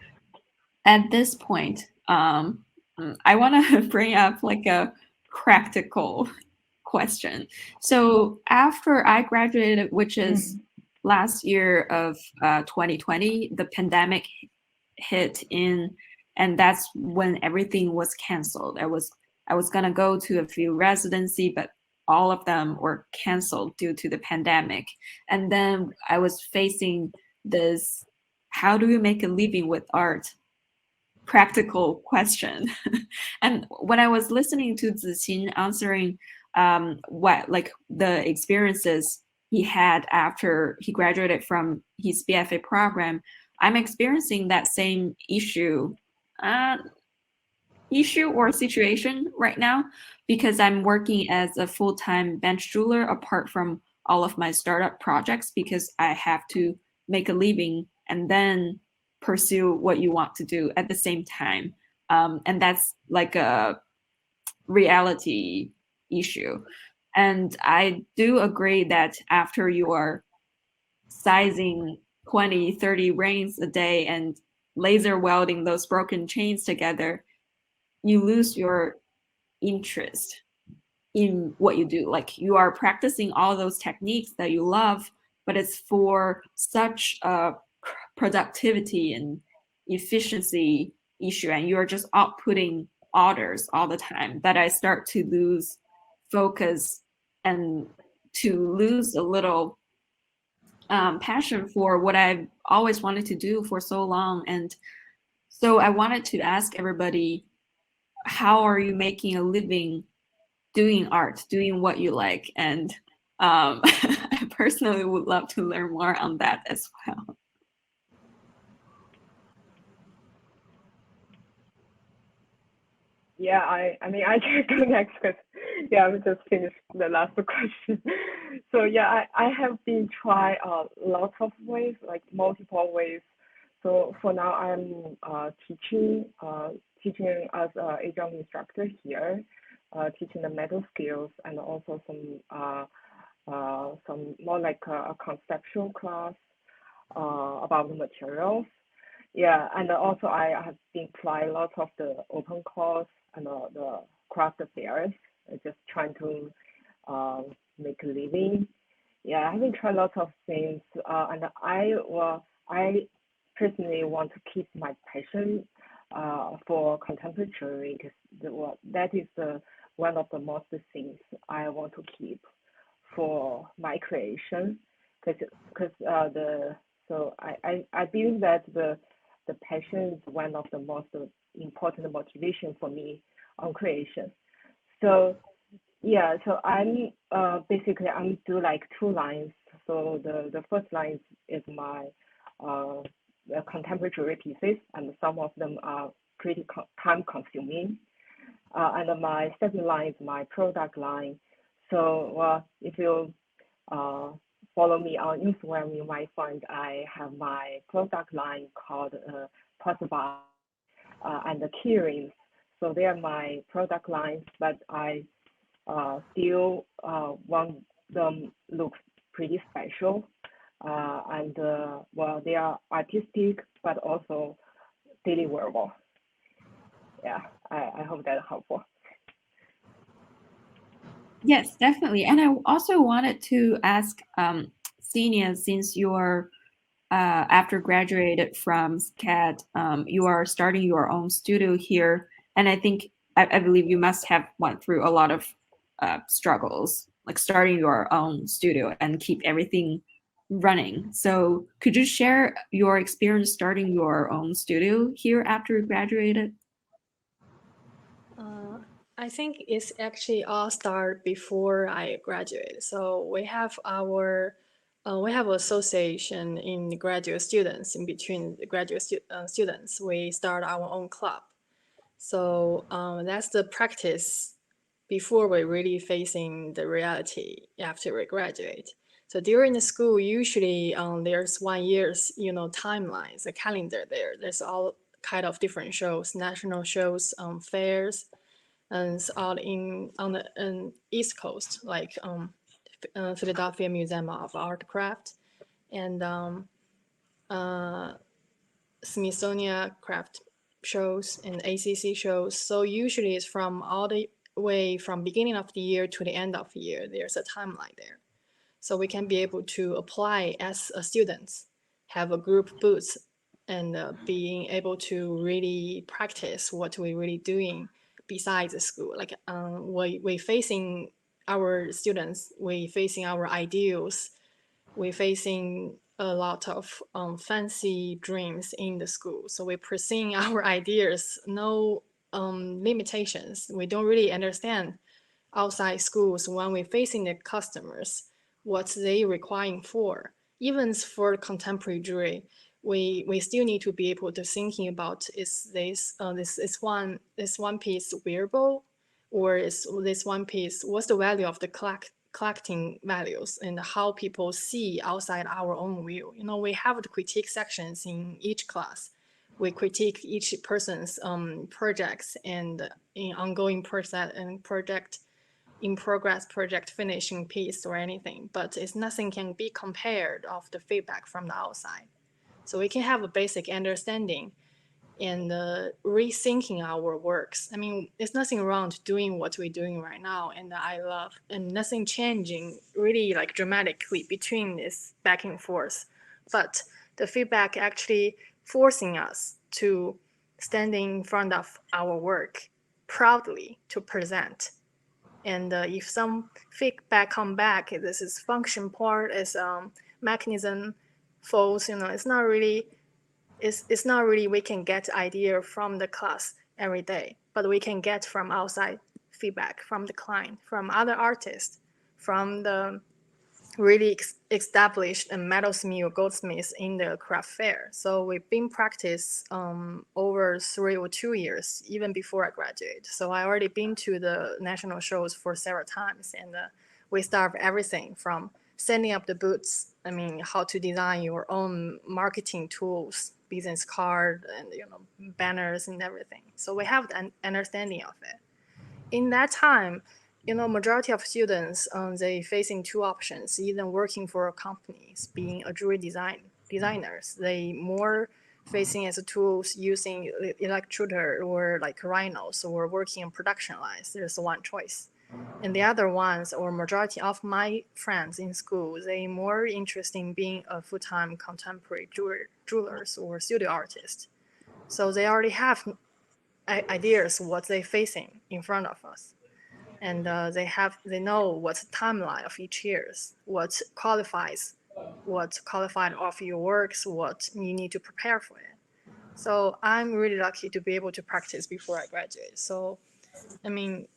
at this point, I want to bring up like a practical question. So after I graduated, which is last year of 2020, the pandemic hit in, and that's when everything was canceled. I was gonna go to a few residency, but all of them were canceled due to the pandemic. And then I was facing this how do you make a living with art? Practical question. And when I was listening to Ziqin answering what like the experiences he had after he graduated from his BFA program, I'm experiencing that same issue or situation right now, because I'm working as a full-time bench jeweler apart from all of my startup projects, because I have to make a living and then pursue what you want to do at the same time. And that's like a reality issue. And I do agree that after you are sizing 20, 30 rings a day and laser welding those broken chains together, you lose your interest in what you do. Like, you are practicing all those techniques that you love, but it's for such a productivity and efficiency issue, and you're just outputting orders all the time, that I start to lose focus and to lose a little passion for what I've always wanted to do for so long. And so I wanted to ask everybody, how are you making a living doing art, doing what you like? And I personally would love to learn more on that as well. Yeah, I mean, I can go next because, yeah, I'm just finished the last question. So yeah, I have been trying lots of ways, like multiple ways. So for now, I'm teaching as an adjunct instructor here, teaching the metal skills, and also some more like a conceptual class about the materials. Yeah, and also I have been trying lots of the open course and the craft fairs, just trying to make a living. Yeah, I have been trying lots of things, and I personally want to keep my passion for contemporary, because that is one of the most things I want to keep for my creation, because I believe that the passion is one of the most important motivation for me on creation. So yeah, so I'm basically I'm do like two lines. So the first line is my contemporary pieces, and some of them are pretty time consuming. And my second line is my product line. So if you follow me on Instagram, you might find I have my product line called Puffy and the keyrings. So they are my product lines, but I still want them look pretty special. And well, they are artistic, but also daily wearable. Yeah, I hope that's helpful. Yes, definitely. And I also wanted to ask Xinia, since you're after graduated from CAD, you are starting your own studio here, and I believe you must have went through a lot of struggles, like starting your own studio and keep everything running. So could you share your experience starting your own studio here after you graduated? I think it's actually all start before I graduated. So we have association in graduate students. In between the graduate students, we start our own club. So that's the practice before we're really facing the reality after we graduate. So during the school, usually there's 1 year's timelines, a calendar there. There's all kind of different shows, national shows, fairs, and it's all on the East Coast, like Philadelphia Museum of Art Craft and Smithsonian craft shows and ACC shows. So usually it's from all the way from beginning of the year to the end of the year. There's a timeline there. So we can be able to apply as a student, have a group booth, and being able to really practice what we're really doing besides the school. Like we facing our students, we facing our ideals, we facing a lot of fancy dreams in the school. So we're pursuing our ideas, no limitations. We don't really understand outside schools when we're facing the customers, what they requiring for. Even for contemporary jewelry, we still need to be able to thinking about is this one piece wearable, or is this one piece, what's the value of the collecting values and how people see outside our own view. We have the critique sections in each class. We critique each person's projects and in ongoing process and project in progress, project finishing piece or anything, but it's nothing can be compared of the feedback from the outside. So we can have a basic understanding and rethinking our works. I mean, there's nothing wrong to doing what we're doing right now, and I love, and nothing changing really like dramatically between this back and forth. But the feedback actually forcing us to stand in front of our work proudly to present. And if some feedback come back, this is function part, is mechanism false, it's not really we can get idea from the class every day, but we can get from outside feedback, from the client, from other artists, from the really established metalsmith or goldsmiths in the craft fair. So we've been practice over 3 or 2 years, even before I graduated. So I already been to the national shows for several times, and we start everything from setting up the booths. I mean, how to design your own marketing tools, business card, and banners and everything. So we have an understanding of it. In that time, majority of students, they facing 2 options: either working for companies, being a jewelry designers. They more facing as tools using electroder or like rhinos, or working on production lines. There's one choice. And the other ones, or majority of my friends in school, they more interested in being a full-time contemporary jewelers or studio artists. So they already have ideas what they're facing in front of us. And they know what's the timeline of each year's, what qualified of your works, what you need to prepare for it. So I'm really lucky to be able to practice before I graduate. So, I mean,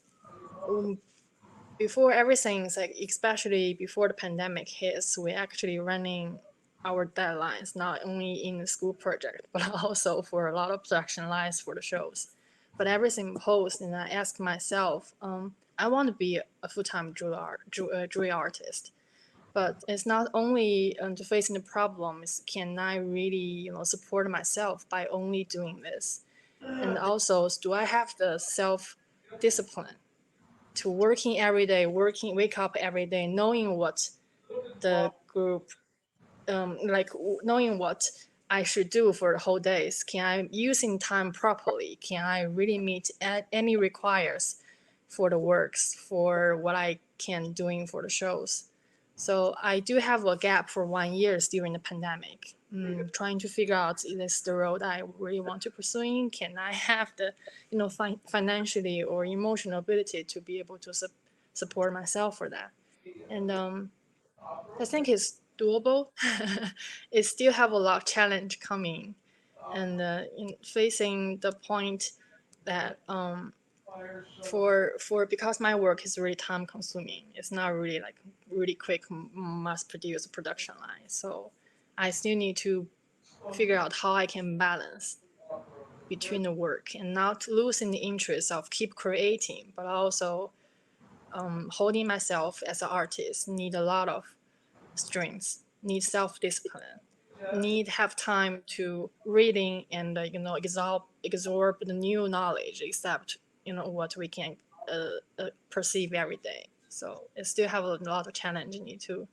before everything, like especially before the pandemic hits, we're actually running our deadlines, not only in the school project, but also for a lot of production lines for the shows. But everything posed, and I asked myself, I want to be a full-time jewelry artist, but it's not only to facing the problem, is can I really support myself by only doing this, and also do I have the self-discipline to working every day, wake up every day, knowing what the group, knowing what I should do for the whole days. Can I using time properly? Can I really meet any requires for the works, for what I can doing for the shows? So I do have a gap for 1 year during the pandemic, trying to figure out is this the road I really want to pursuing? Can I have the, financially or emotional ability to be able to support myself for that? And I think it's doable. It still have a lot of challenge coming, and in facing the point that because my work is really time consuming, it's not really like really quick mass produce production line. So I still need to figure out how I can balance between the work and not losing the interest of keep creating, but also holding myself as an artist need a lot of strengths, need self-discipline, need have time to reading and absorb the new knowledge, except what we can perceive every day. So it still have a lot of challenge you need to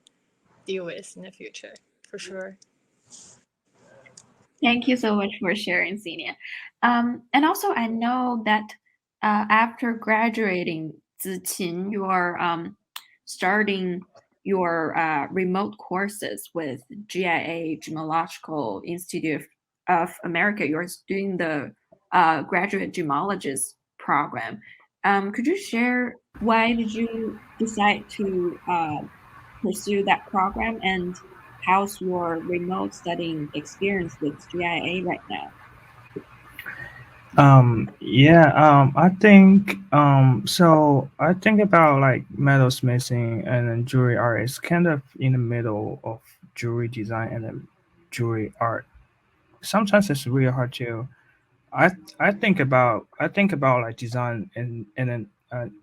deal with in the future, for sure. Thank you so much for sharing, Xinia. And also, I know that after graduating, Ziqin, you are starting your remote courses with GIA, Gemological Institute of America. You're doing the graduate gemologist program. Could you share why did you decide to pursue that program, and how's your remote studying experience with GIA right now? I think so I think about like metalsmithing and then jewelry art is kind of in the middle of jewelry design and then jewelry art. Sometimes it's really hard to I I think about like design and then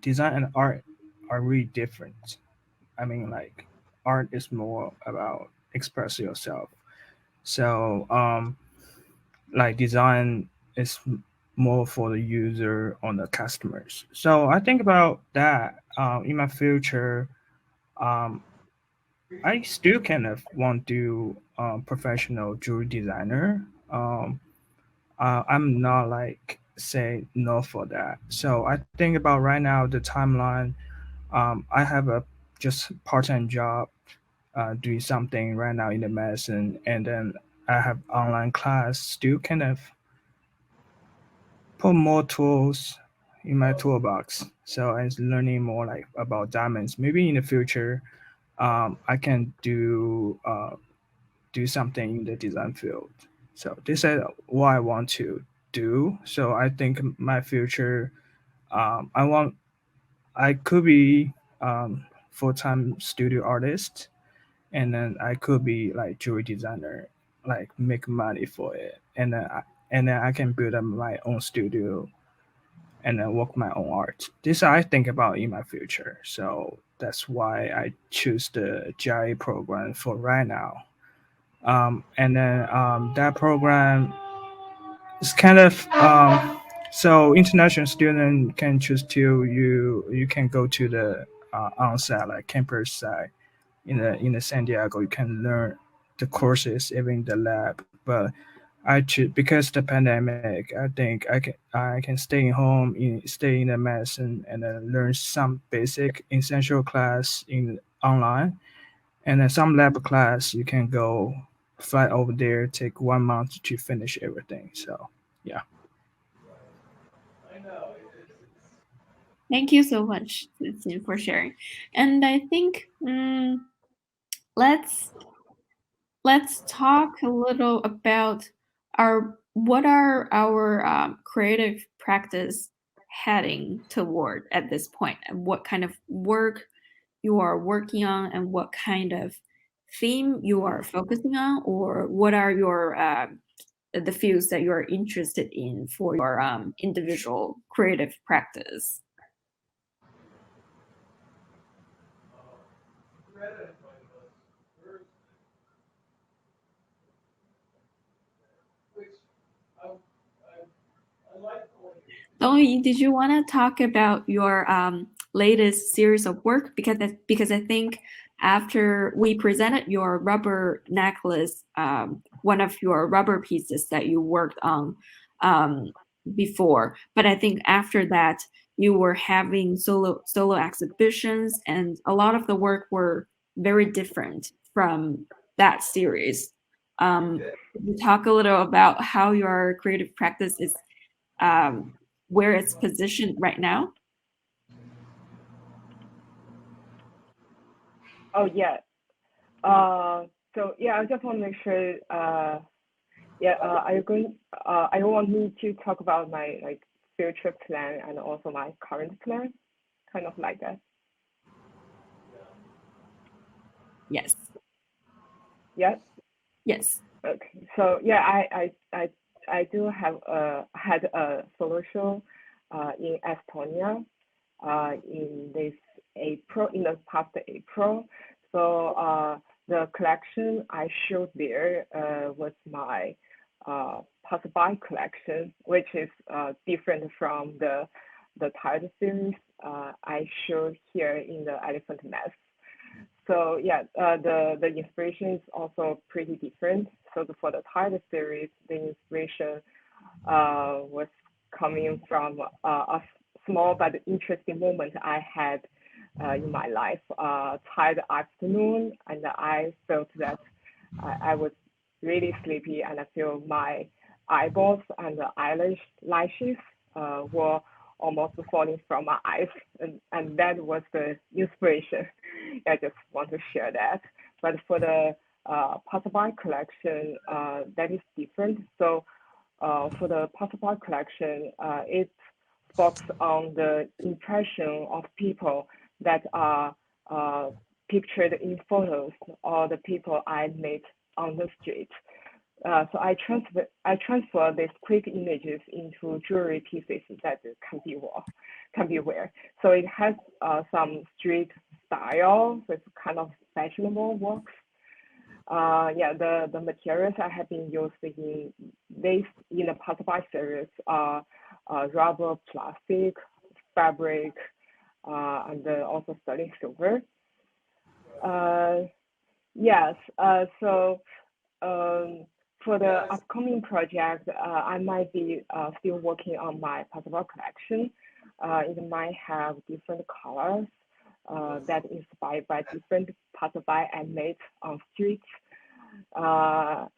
design and art are really different. I mean like art is more about express yourself. So like design is more for the user on the customers. So I think about that in my future. Um, I still kind of want to professional jewelry designer. I'm not like say no for that. So I think about right now the timeline. I have a just part-time job doing something right now in the medicine, and then I have online class. Still kind of put more tools in my toolbox. So I'm learning more like about diamonds. Maybe in the future, I can do something in the design field. So this is what I want to do. So I think my future, I want I could be full time studio artist, and then I could be like jewelry designer, like make money for it, and then I can build up my own studio and then work my own art. This I think about in my future. So that's why I choose the GIA program for right now. And then that program is kind of so international student can choose to you can go to the on-site like campus site in the San Diego. You can learn the courses even in the lab, but I choose because the pandemic. I think I can stay home, stay in the medicine, and then learn some basic essential class in online, and then some lab class you can go fly over there, take 1 month to finish everything. So yeah. Thank you so much, Ziqin, for sharing. And I think let's let's talk a little about our what are our creative practice heading toward at this point, and what kind of work you are working on, and what kind of theme you are focusing on, or what are your the fields that you are interested in for your individual creative practice. Dongyi, did you want to talk about your latest series of work? Because I think after we presented your rubber necklace, one of your rubber pieces that you worked on before, but I think after that you were having solo exhibitions, and a lot of the work were very different from that series. Could you talk a little about how your creative practice is where it's positioned right now? Oh yeah. So yeah, I just want to make sure. Are you going? I want me to talk about my like future plan and also my current plan, kind of like that. Yes. Yes. Yes. Okay. So yeah, I do have had a solo show in Estonia in this April, in the past April. So the collection I showed there was my passerby collection, which is different from the title series I showed here in the elephant mask. So yeah, the inspiration is also pretty different. So for the title series, the inspiration was coming from a small but interesting moment I had in my life. Tired afternoon, and I felt that I was really sleepy, and I feel my eyeballs and the eyelashes were almost falling from my eyes, and that was the inspiration. I just want to share that. But for the passerby collection that is different. So for the passerby collection, it focuses on the impression of people that are pictured in photos or the people I met on the street. So I transfer these quick images into jewelry pieces that can be wear. So it has some street style with kind of fashionable works. Yeah, the materials I have been using in the passerby series are rubber, plastic, fabric, and also sterling silver. Yes, so for the upcoming project, I might be still working on my passerby collection. It might have different colors that inspired by different passerby I met on streets. Yeah,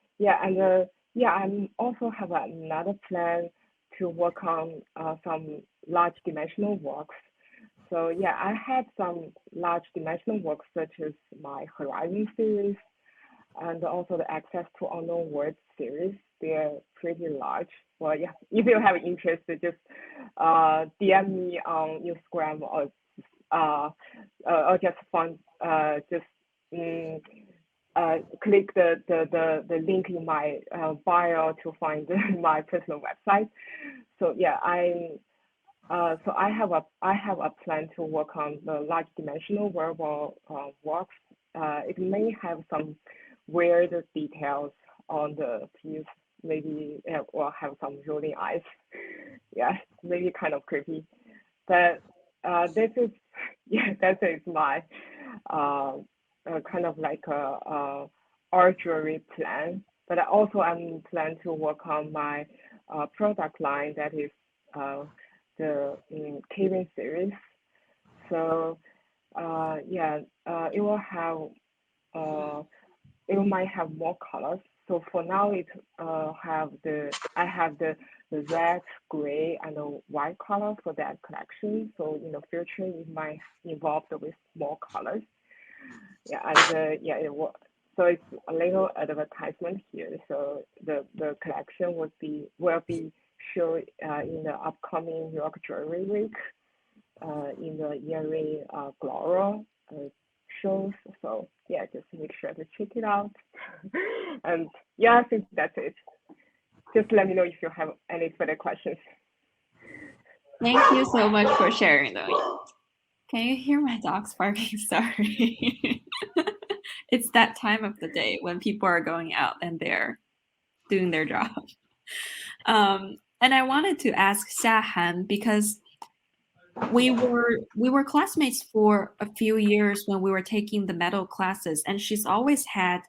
and I'm also have another plan to work on some large dimensional works. So yeah, I had some large dimensional works such as my Horizon series and also the Access to Unknown Words series. They're pretty large. Well, yeah, if you have interest, just DM me on Instagram or just find click the link in my bio to find my personal website. So yeah, so I have a plan to work on the large dimensional wearable works. It may have some weird details on the piece, maybe or have some rolling eyes. Yeah, maybe kind of creepy. But this is that is my kind of like a art jewelry plan. But I'm planning to work on my product line that is the Kevin series. So it will have it might have more colors. So for now, I have the red, gray, and the white color for that collection. So in the future, it might evolve with more colors. Yeah, and so it's a little advertisement here. So the collection will be shown in the upcoming New York Jewelry Week in the yearly Gloria shows. So yeah, just make sure to check it out. And yeah, I think that's it. Just let me know if you have any further questions. Thank you so much for sharing though. Can you hear my dogs barking? Sorry. It's that time of the day when people are going out and they're doing their job. And I wanted to ask Xiahan because we were classmates for a few years when we were taking the metal classes, and she's always had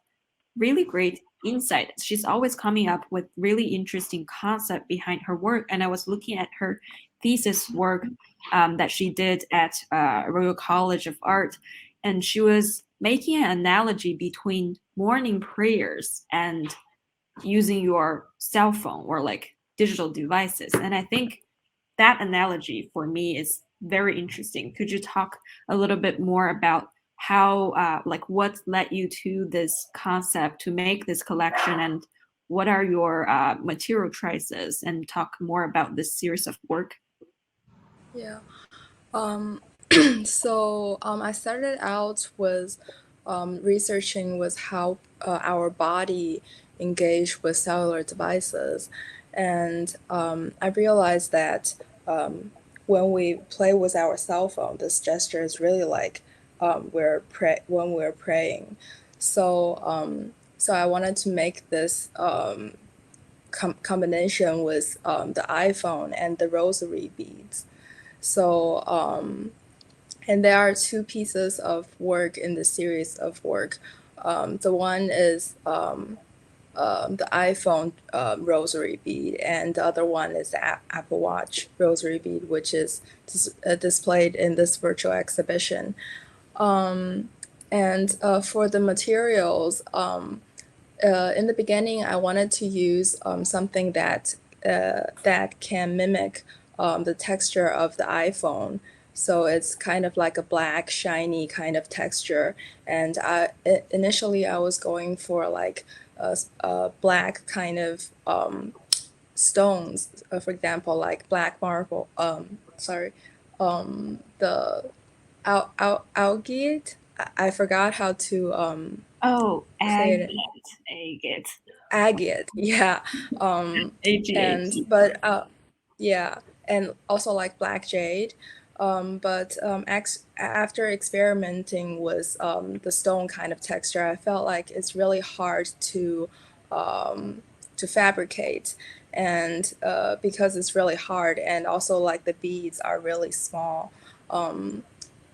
really great insight. She's always coming up with really interesting concept behind her work. And I was looking at her thesis work that she did at Royal College of Art, and she was making an analogy between morning prayers and using your cell phone or like digital devices. And I think that analogy for me is very interesting. Could you talk a little bit more about how, like what led you to this concept to make this collection, and what are your material choices, and talk more about this series of work? Yeah. So I started out with researching with how our body engage with cellular devices, and I realized that when we play with our cell phone, this gesture is really like when we're praying. So so I wanted to make this combination with the iPhone and the rosary beads. So and there are two pieces of work in the series of work. The one is the iPhone rosary bead, and the other one is the Apple Watch rosary bead, which is displayed in this virtual exhibition. And for the materials, in the beginning, I wanted to use something that can mimic the texture of the iPhone. So it's kind of like a black, shiny kind of texture. And initially I was going for like a black kind of stones, for example, like black marble. The algate. I forgot how to Oh, say it. agate. Agate, yeah. And AGAT. but yeah, and also like black jade. After experimenting with the stone kind of texture, I felt like it's really hard to fabricate, and because it's really hard, and also like the beads are really small.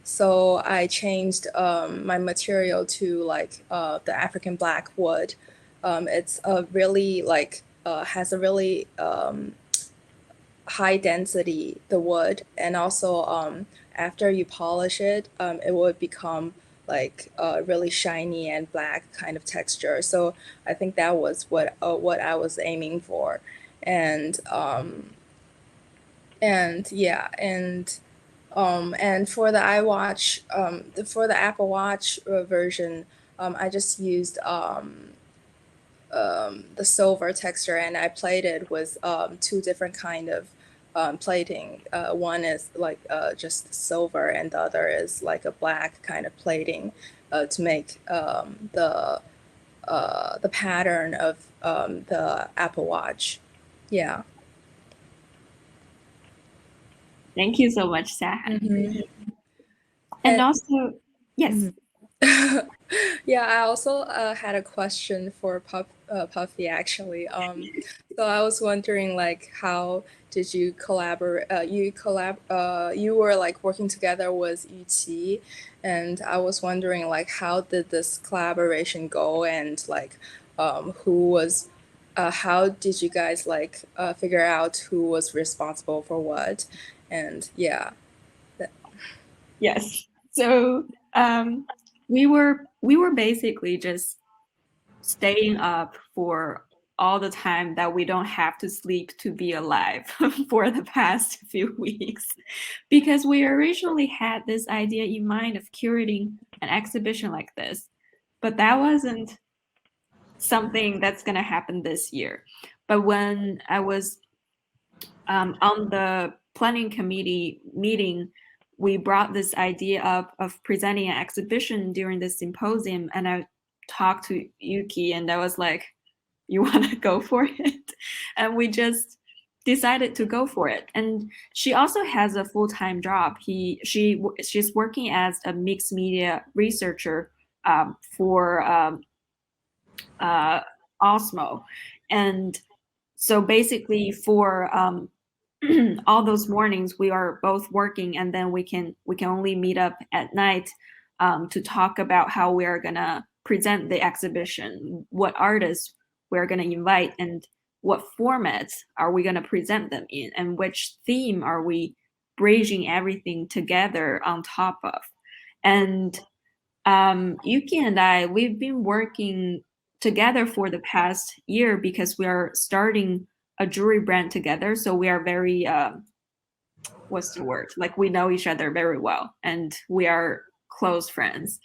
So I changed my material to like the African black wood. It's a really like has a really high density, the wood, and also after you polish it, it would become like really shiny and black kind of texture. So I think that was what I was aiming for, and yeah, and for the iWatch, for the Apple Watch version, I just used the silver texture, and I plated with two different kind of plating. One is like just silver, and the other is like a black kind of plating to make the pattern of the Apple Watch. Yeah. Thank you so much, Xiahan. Mm-hmm. And also, yes. Yeah, I also had a question for Puffy actually. So I was wondering, like, how did you collaborate? You were like working together with Yinqi, and I was wondering, like, how did this collaboration go, and like, who was, how did you guys like figure out who was responsible for what, and yeah. Yes. So we were basically just staying up for all the time that we don't have to sleep to be alive for the past few weeks, because we originally had this idea in mind of curating an exhibition like this, but that wasn't something that's going to happen this year. But when I was on the planning committee meeting, we brought this idea up of presenting an exhibition during the symposium, and I talked to Yuki, and I was like, you want to go for it? And we just decided to go for it. And she also has a full-time job. She's working as a mixed media researcher for Osmo. And so basically for all those mornings we are both working, and then we can only meet up at night to talk about how we are gonna present the exhibition, what artists we're gonna invite, and what formats are we gonna present them in, and which theme are we bridging everything together on top of. And Yuki and I, we've been working together for the past year because we are starting a jewelry brand together. So we are very, what's the word? Like, we know each other very well, and we are close friends.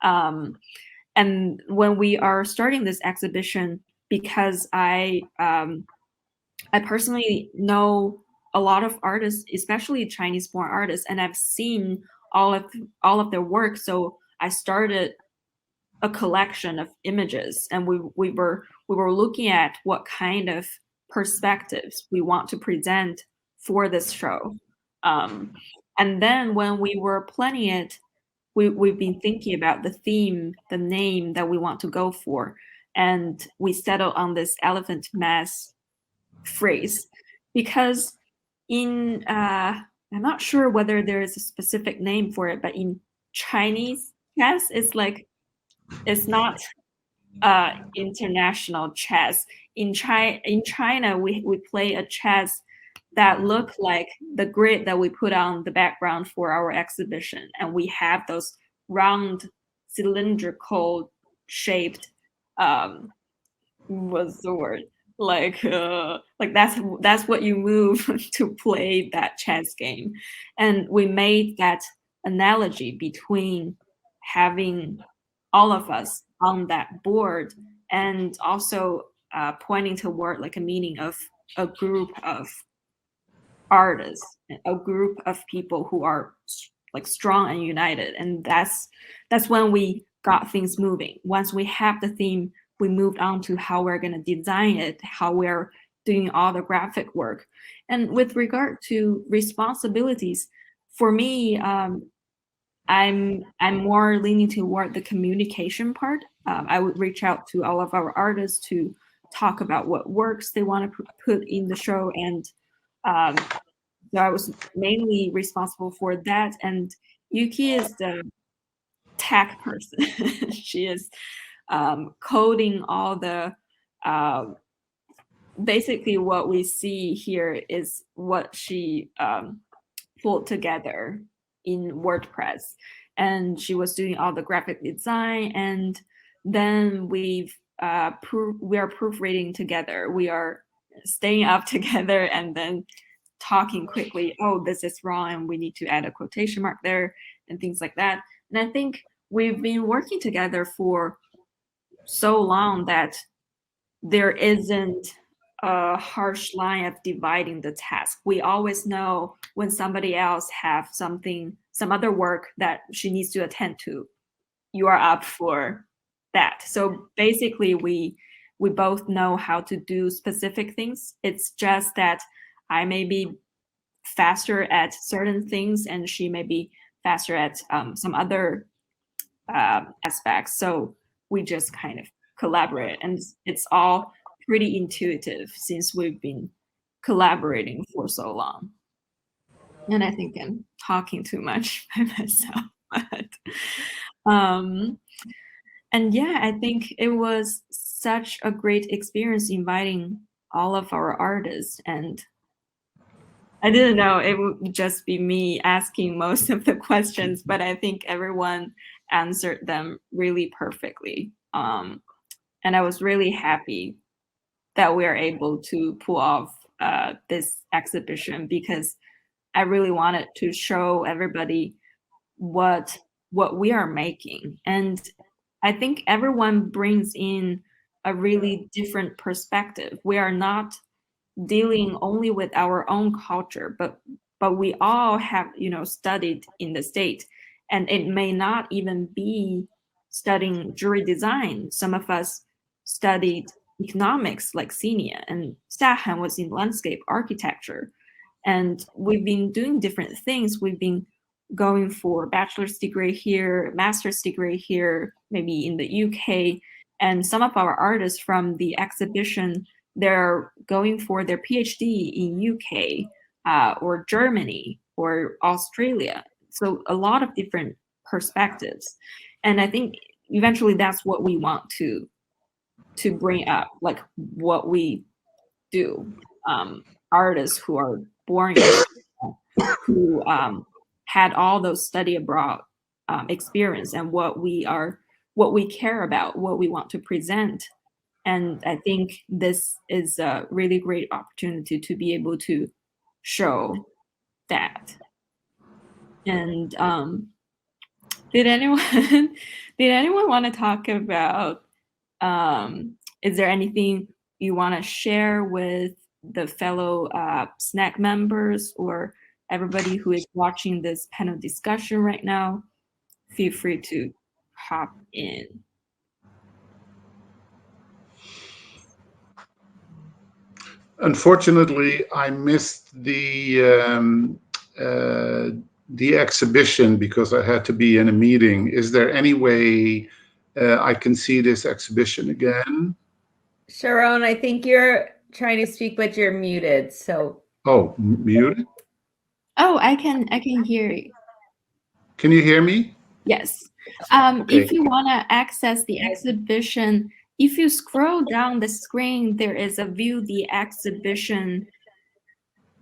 And when we are starting this exhibition, because I personally know a lot of artists, especially Chinese-born artists, and I've seen all of their work. So I started a collection of images, and we were looking at what kind of perspectives we want to present for this show. And then when we were planning it, we've been thinking about the theme, the name that we want to go for, and we settled on this elephant mask phrase because in I'm not sure whether there is a specific name for it, but in Chinese chess, it's not international chess. In China, we play a chess that look like the grid that we put on the background for our exhibition, and we have those round cylindrical shaped what's the word, like that's what you move to play that chess game. And we made that analogy between having all of us on that board and also pointing toward like a meaning of a group of artists, a group of people who are like strong and united. And that's when we got things moving. Once we have the theme, we moved on to how we're going to design it, how we're doing all the graphic work. And with regard to responsibilities, for me, I'm more leaning toward the communication part. I would reach out to all of our artists to talk about what works they want to put in the show, and so I was mainly responsible for that. And Yuki is the tech person. She is coding all the basically what we see here is what she pulled together in WordPress, and she was doing all the graphic design. And then we are proofreading together. We are staying up together and then talking quickly. Oh, this is wrong, and we need to add a quotation mark there, and things like that. And I think we've been working together for so long that there isn't a harsh line of dividing the task. We always know when somebody else have some other work that she needs to attend to, you are up for that. So basically we both know how to do specific things. It's just that I may be faster at certain things and she may be faster at some other aspects. So we just kind of collaborate, and it's all pretty intuitive since we've been collaborating for so long. And I think I'm talking too much by myself, but and yeah, I think it was such a great experience inviting all of our artists, and I didn't know it would just be me asking most of the questions, but I think everyone answered them really perfectly. And I was really happy that we are able to pull off this exhibition, because I really wanted to show everybody what we are making. And I think everyone brings in a really different perspective. We are not dealing only with our own culture, but we all have, studied in the States, and it may not even be studying jewelry design. Some of us studied economics like Xinia, and Xiahan was in landscape architecture. And we've been doing different things. We've been going for bachelor's degree here, master's degree here, maybe in the UK. And some of our artists from the exhibition, they're going for their PhD in UK or Germany or Australia. So a lot of different perspectives. And I think eventually that's what we want to bring up, like what we do. Artists who are born in China, who had all those study abroad experience, and what we care about, what we want to present. And I think this is a really great opportunity to be able to show that. And did anyone want to talk about, is there anything you want to share with the fellow SNAG members or everybody who is watching this panel discussion right now? Feel free to hop in. Unfortunately, I missed the exhibition because I had to be in a meeting. Is there any way I can see this exhibition again? Sharon, I think you're trying to speak, but you're muted. So. Oh, muted? Oh, I can hear you. Can you hear me? Yes. Okay. If you want to access the exhibition, if you scroll down the screen, there is a view the exhibition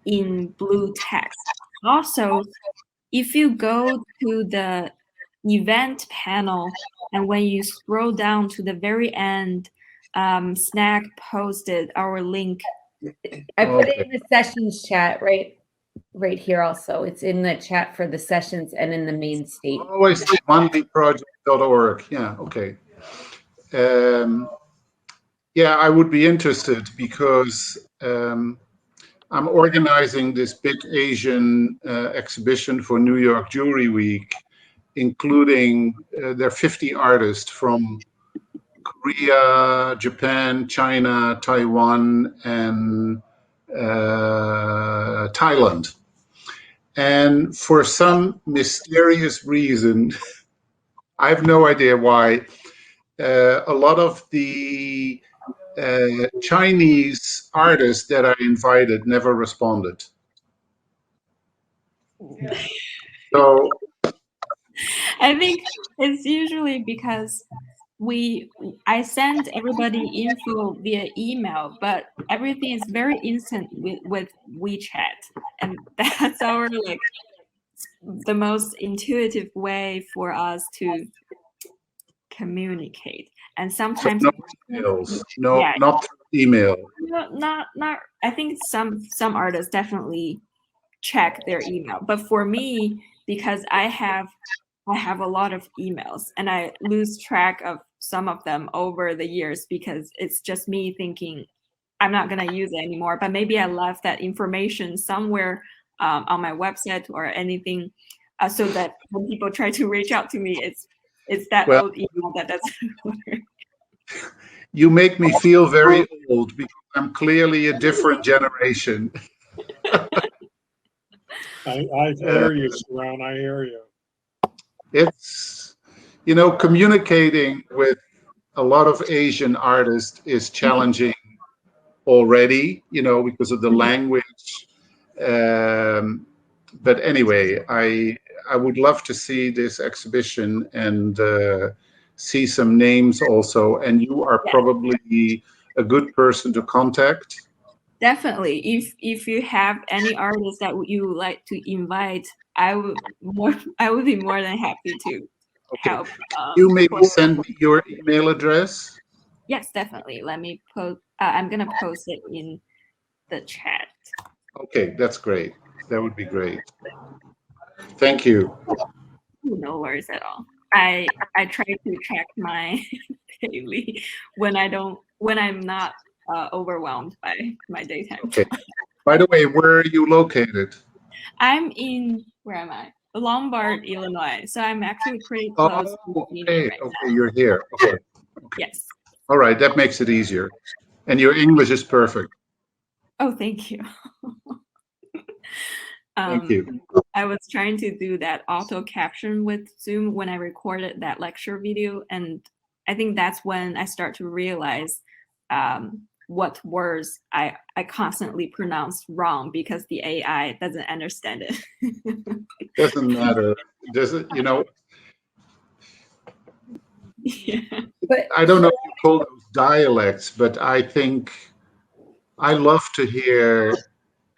in blue text. Also, if you go to the event panel, and when you scroll down to the very end, SNAG posted our link. I put it in the sessions chat right here also. It's in the chat for the sessions and in the main state. Oh, I see. monthlyproject.org. Yeah, okay. Yeah, I would be interested because I'm organizing this big Asian exhibition for New York Jewelry Week, including there are 50 artists from Korea, Japan, China, Taiwan, and Thailand. And for some mysterious reason, I have no idea why, a lot of the Chinese artists that I invited never responded. So I think it's usually because I send everybody info via email, but everything is very instant with WeChat, and that's our the most intuitive way for us to communicate. And sometimes no emails, no, yeah, not through email. not. I think some artists definitely check their email, but for me, because I have a lot of emails and I lose track of some of them over the years because it's just me thinking I'm not going to use it anymore, but maybe I left that information somewhere on my website or anything, so that when people try to reach out to me, it's that old email that doesn't work. You make me feel very old because I'm clearly a different generation. I hear you, Sharon. I hear you. It's, communicating with a lot of Asian artists is challenging already, because of the language. But anyway, I would love to see this exhibition and see some names also. And you are probably a good person to contact. Definitely. If you have any artists that you would like to invite, I would be more than happy to help. You maybe send me your email address? Yes, definitely. Let me post. I'm gonna post it in the chat. Okay, that's great. That would be great. Thank you. No worries at all. I try to check my daily when I'm not overwhelmed by my daytime. Okay. By the way, where are you located? I'm in, where am I? Lombard, Illinois. So I'm actually pretty close to okay. right Okay, you're here. Okay. Yes. All right, that makes it easier. And your English is perfect. Oh, thank you. Thank you. I was trying to do that auto caption with Zoom when I recorded that lecture video, and I think that's when I start to realize what words I constantly pronounce wrong because the AI doesn't understand it. Doesn't matter. Does it? Yeah. But I don't know if you call those dialects, but I think I love to hear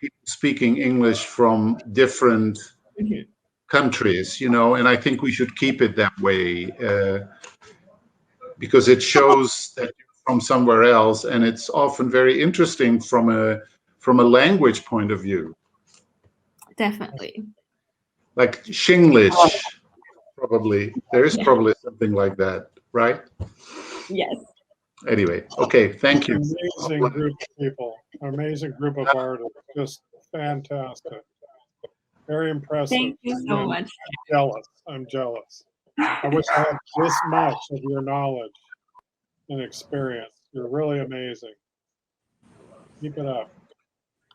people speaking English from different countries, and I think we should keep it that way because it shows that you're from somewhere else, and it's often very interesting from a language point of view. Definitely. Like Shinglish, probably. There is probably something like that, right? Yes. Anyway, okay, thank you. Amazing group of people, amazing group of artists, just fantastic. Very impressive. Thank you so much. I'm jealous. I wish I had this much of your knowledge and experience. You're really amazing. Keep it up.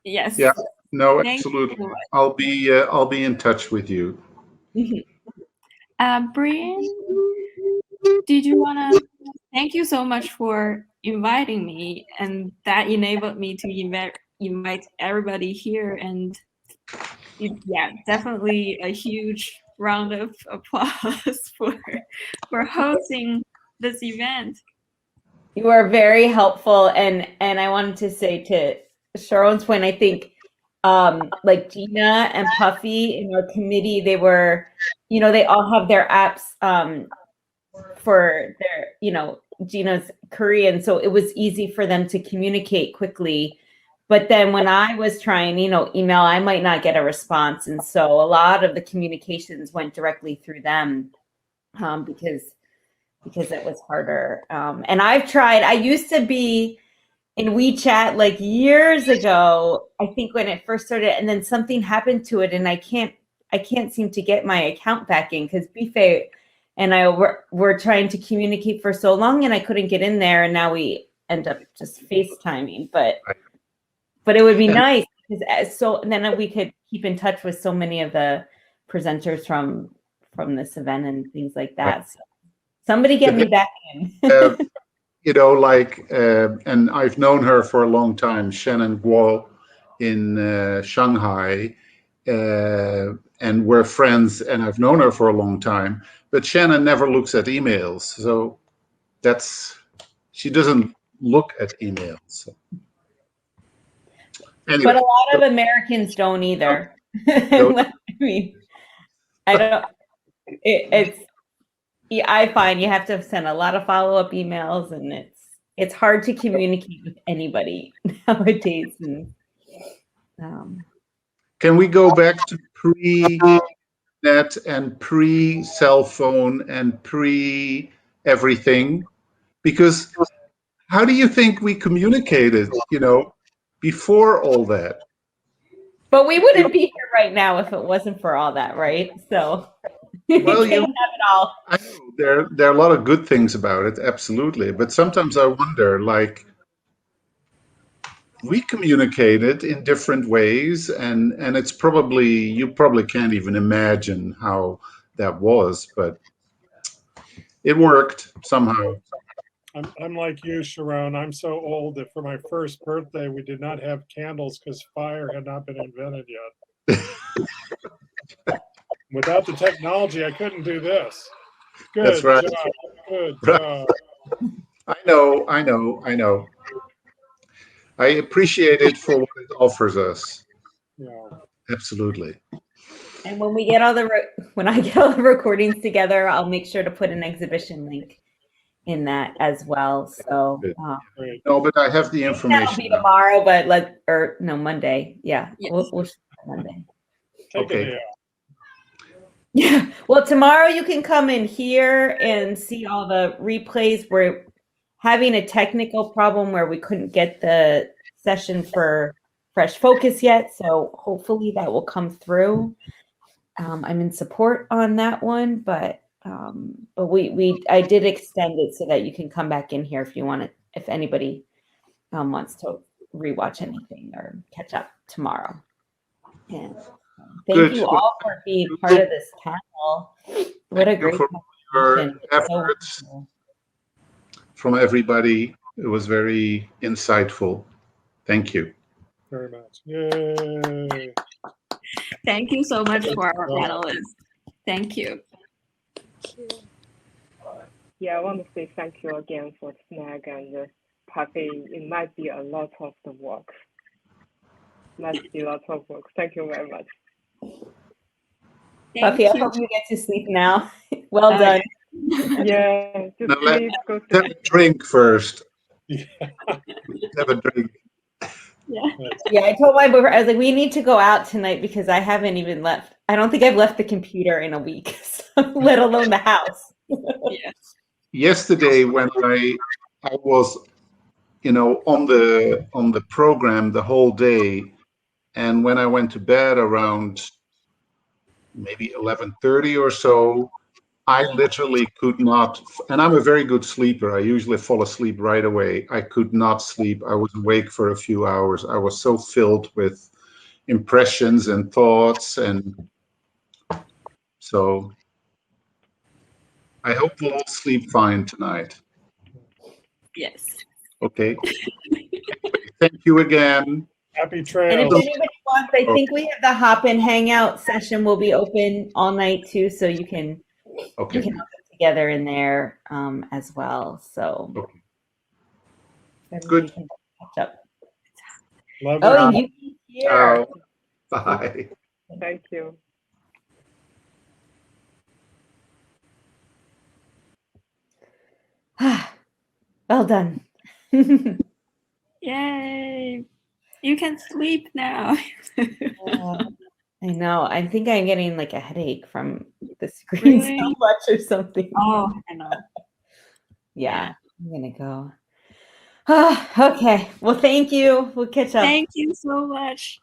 Yes. Yeah. No, Thank absolutely. you. I'll be in touch with you. Brian, did you wanna? Thank you so much for inviting me, and that enabled me to invite everybody here. And yeah, definitely a huge round of applause for hosting this event. you are very helpful, and I wanted to say to Sharon's point, I think like Gina and Puffy in our committee, they were, they all have their apps for their, Gina's Korean, so it was easy for them to communicate quickly. But then when I was trying, email, I might not get a response. And so a lot of the communications went directly through them because it was harder. And I used to be in WeChat like years ago, I think when it first started, and then something happened to it and I can't seem to get my account back in because Bife and I were trying to communicate for so long and I couldn't get in there, and now we end up just FaceTiming. But it would be nice because then we could keep in touch with so many of the presenters from this event and things like that. Right. So somebody get me back in. And I've known her for a long time, Shannon Guo in Shanghai, and we're friends, and I've known her for a long time. But Shannon never looks at emails, so she doesn't look at emails. So. Anyway. But a lot of Americans don't either. I mean, I don't. I find you have to send a lot of follow-up emails, and it's hard to communicate with anybody nowadays. And can we go back to pre-net and pre-cell phone and pre-everything? Because how do you think we communicated? Before all that. But we wouldn't be here right now if it wasn't for all that, right? So well, you have it all. I know there are a lot of good things about it, absolutely. But sometimes I wonder, like, we communicated in different ways, and it's you probably can't even imagine how that was, but it worked somehow. I'm like you, Sharon. I'm so old that for my first birthday, we did not have candles because fire had not been invented yet. Without the technology, I couldn't do this. Good That's right. job. Good right. job. I know. I appreciate it for what it offers us. Yeah. Absolutely. And when we get when I get all the recordings together, I'll make sure to put an exhibition link in that as well. So no, but I have the information. That'll be tomorrow, but Monday. Yeah, yes. We'll Monday. Okay. Yeah. Well, tomorrow you can come in here and see all the replays. We're having a technical problem where we couldn't get the session for Fresh Focus yet, so hopefully that will come through. I'm in support on that one, but I did extend it so that you can come back in here if you want it, if anybody wants to rewatch anything or catch up tomorrow. And thank you all for being part of this panel. What a great conversation. Efforts from everybody. It was very insightful. Thank you. Very much. Yay. Thank you so much for our panelists. Thank you. Yeah, I want to say thank you again for SNAG and Puffy. It might be a lot of the work. Must be lots of work. Thank you very much. Puffy, I hope you get to sleep now. Well done. Yeah, just now please go to have a drink first. Have a drink. Yeah, I told my boyfriend, I was like, we need to go out tonight because I haven't even left. I don't think I've left the computer in a week, let alone the house. Yesterday, when I was, on the program the whole day, and when I went to bed around maybe 11:30 or so, I literally could not, and I'm a very good sleeper. I usually fall asleep right away. I could not sleep. I was awake for a few hours. I was so filled with impressions and thoughts. And so I hope we'll all sleep fine tonight. Yes. Okay. Thank you again. Happy trails. And if anybody wants, I think we have the hop-in hangout session will be open all night too, so you can all get together in there as well. So good. Can catch up. Love and you here. Bye. Thank you. Well done. Yay! You can sleep now. I know. I think I'm getting like a headache from the screen Really? so much or something. Oh, I know. Yeah, I'm gonna go. Okay. Well, thank you. We'll catch up. Thank you so much.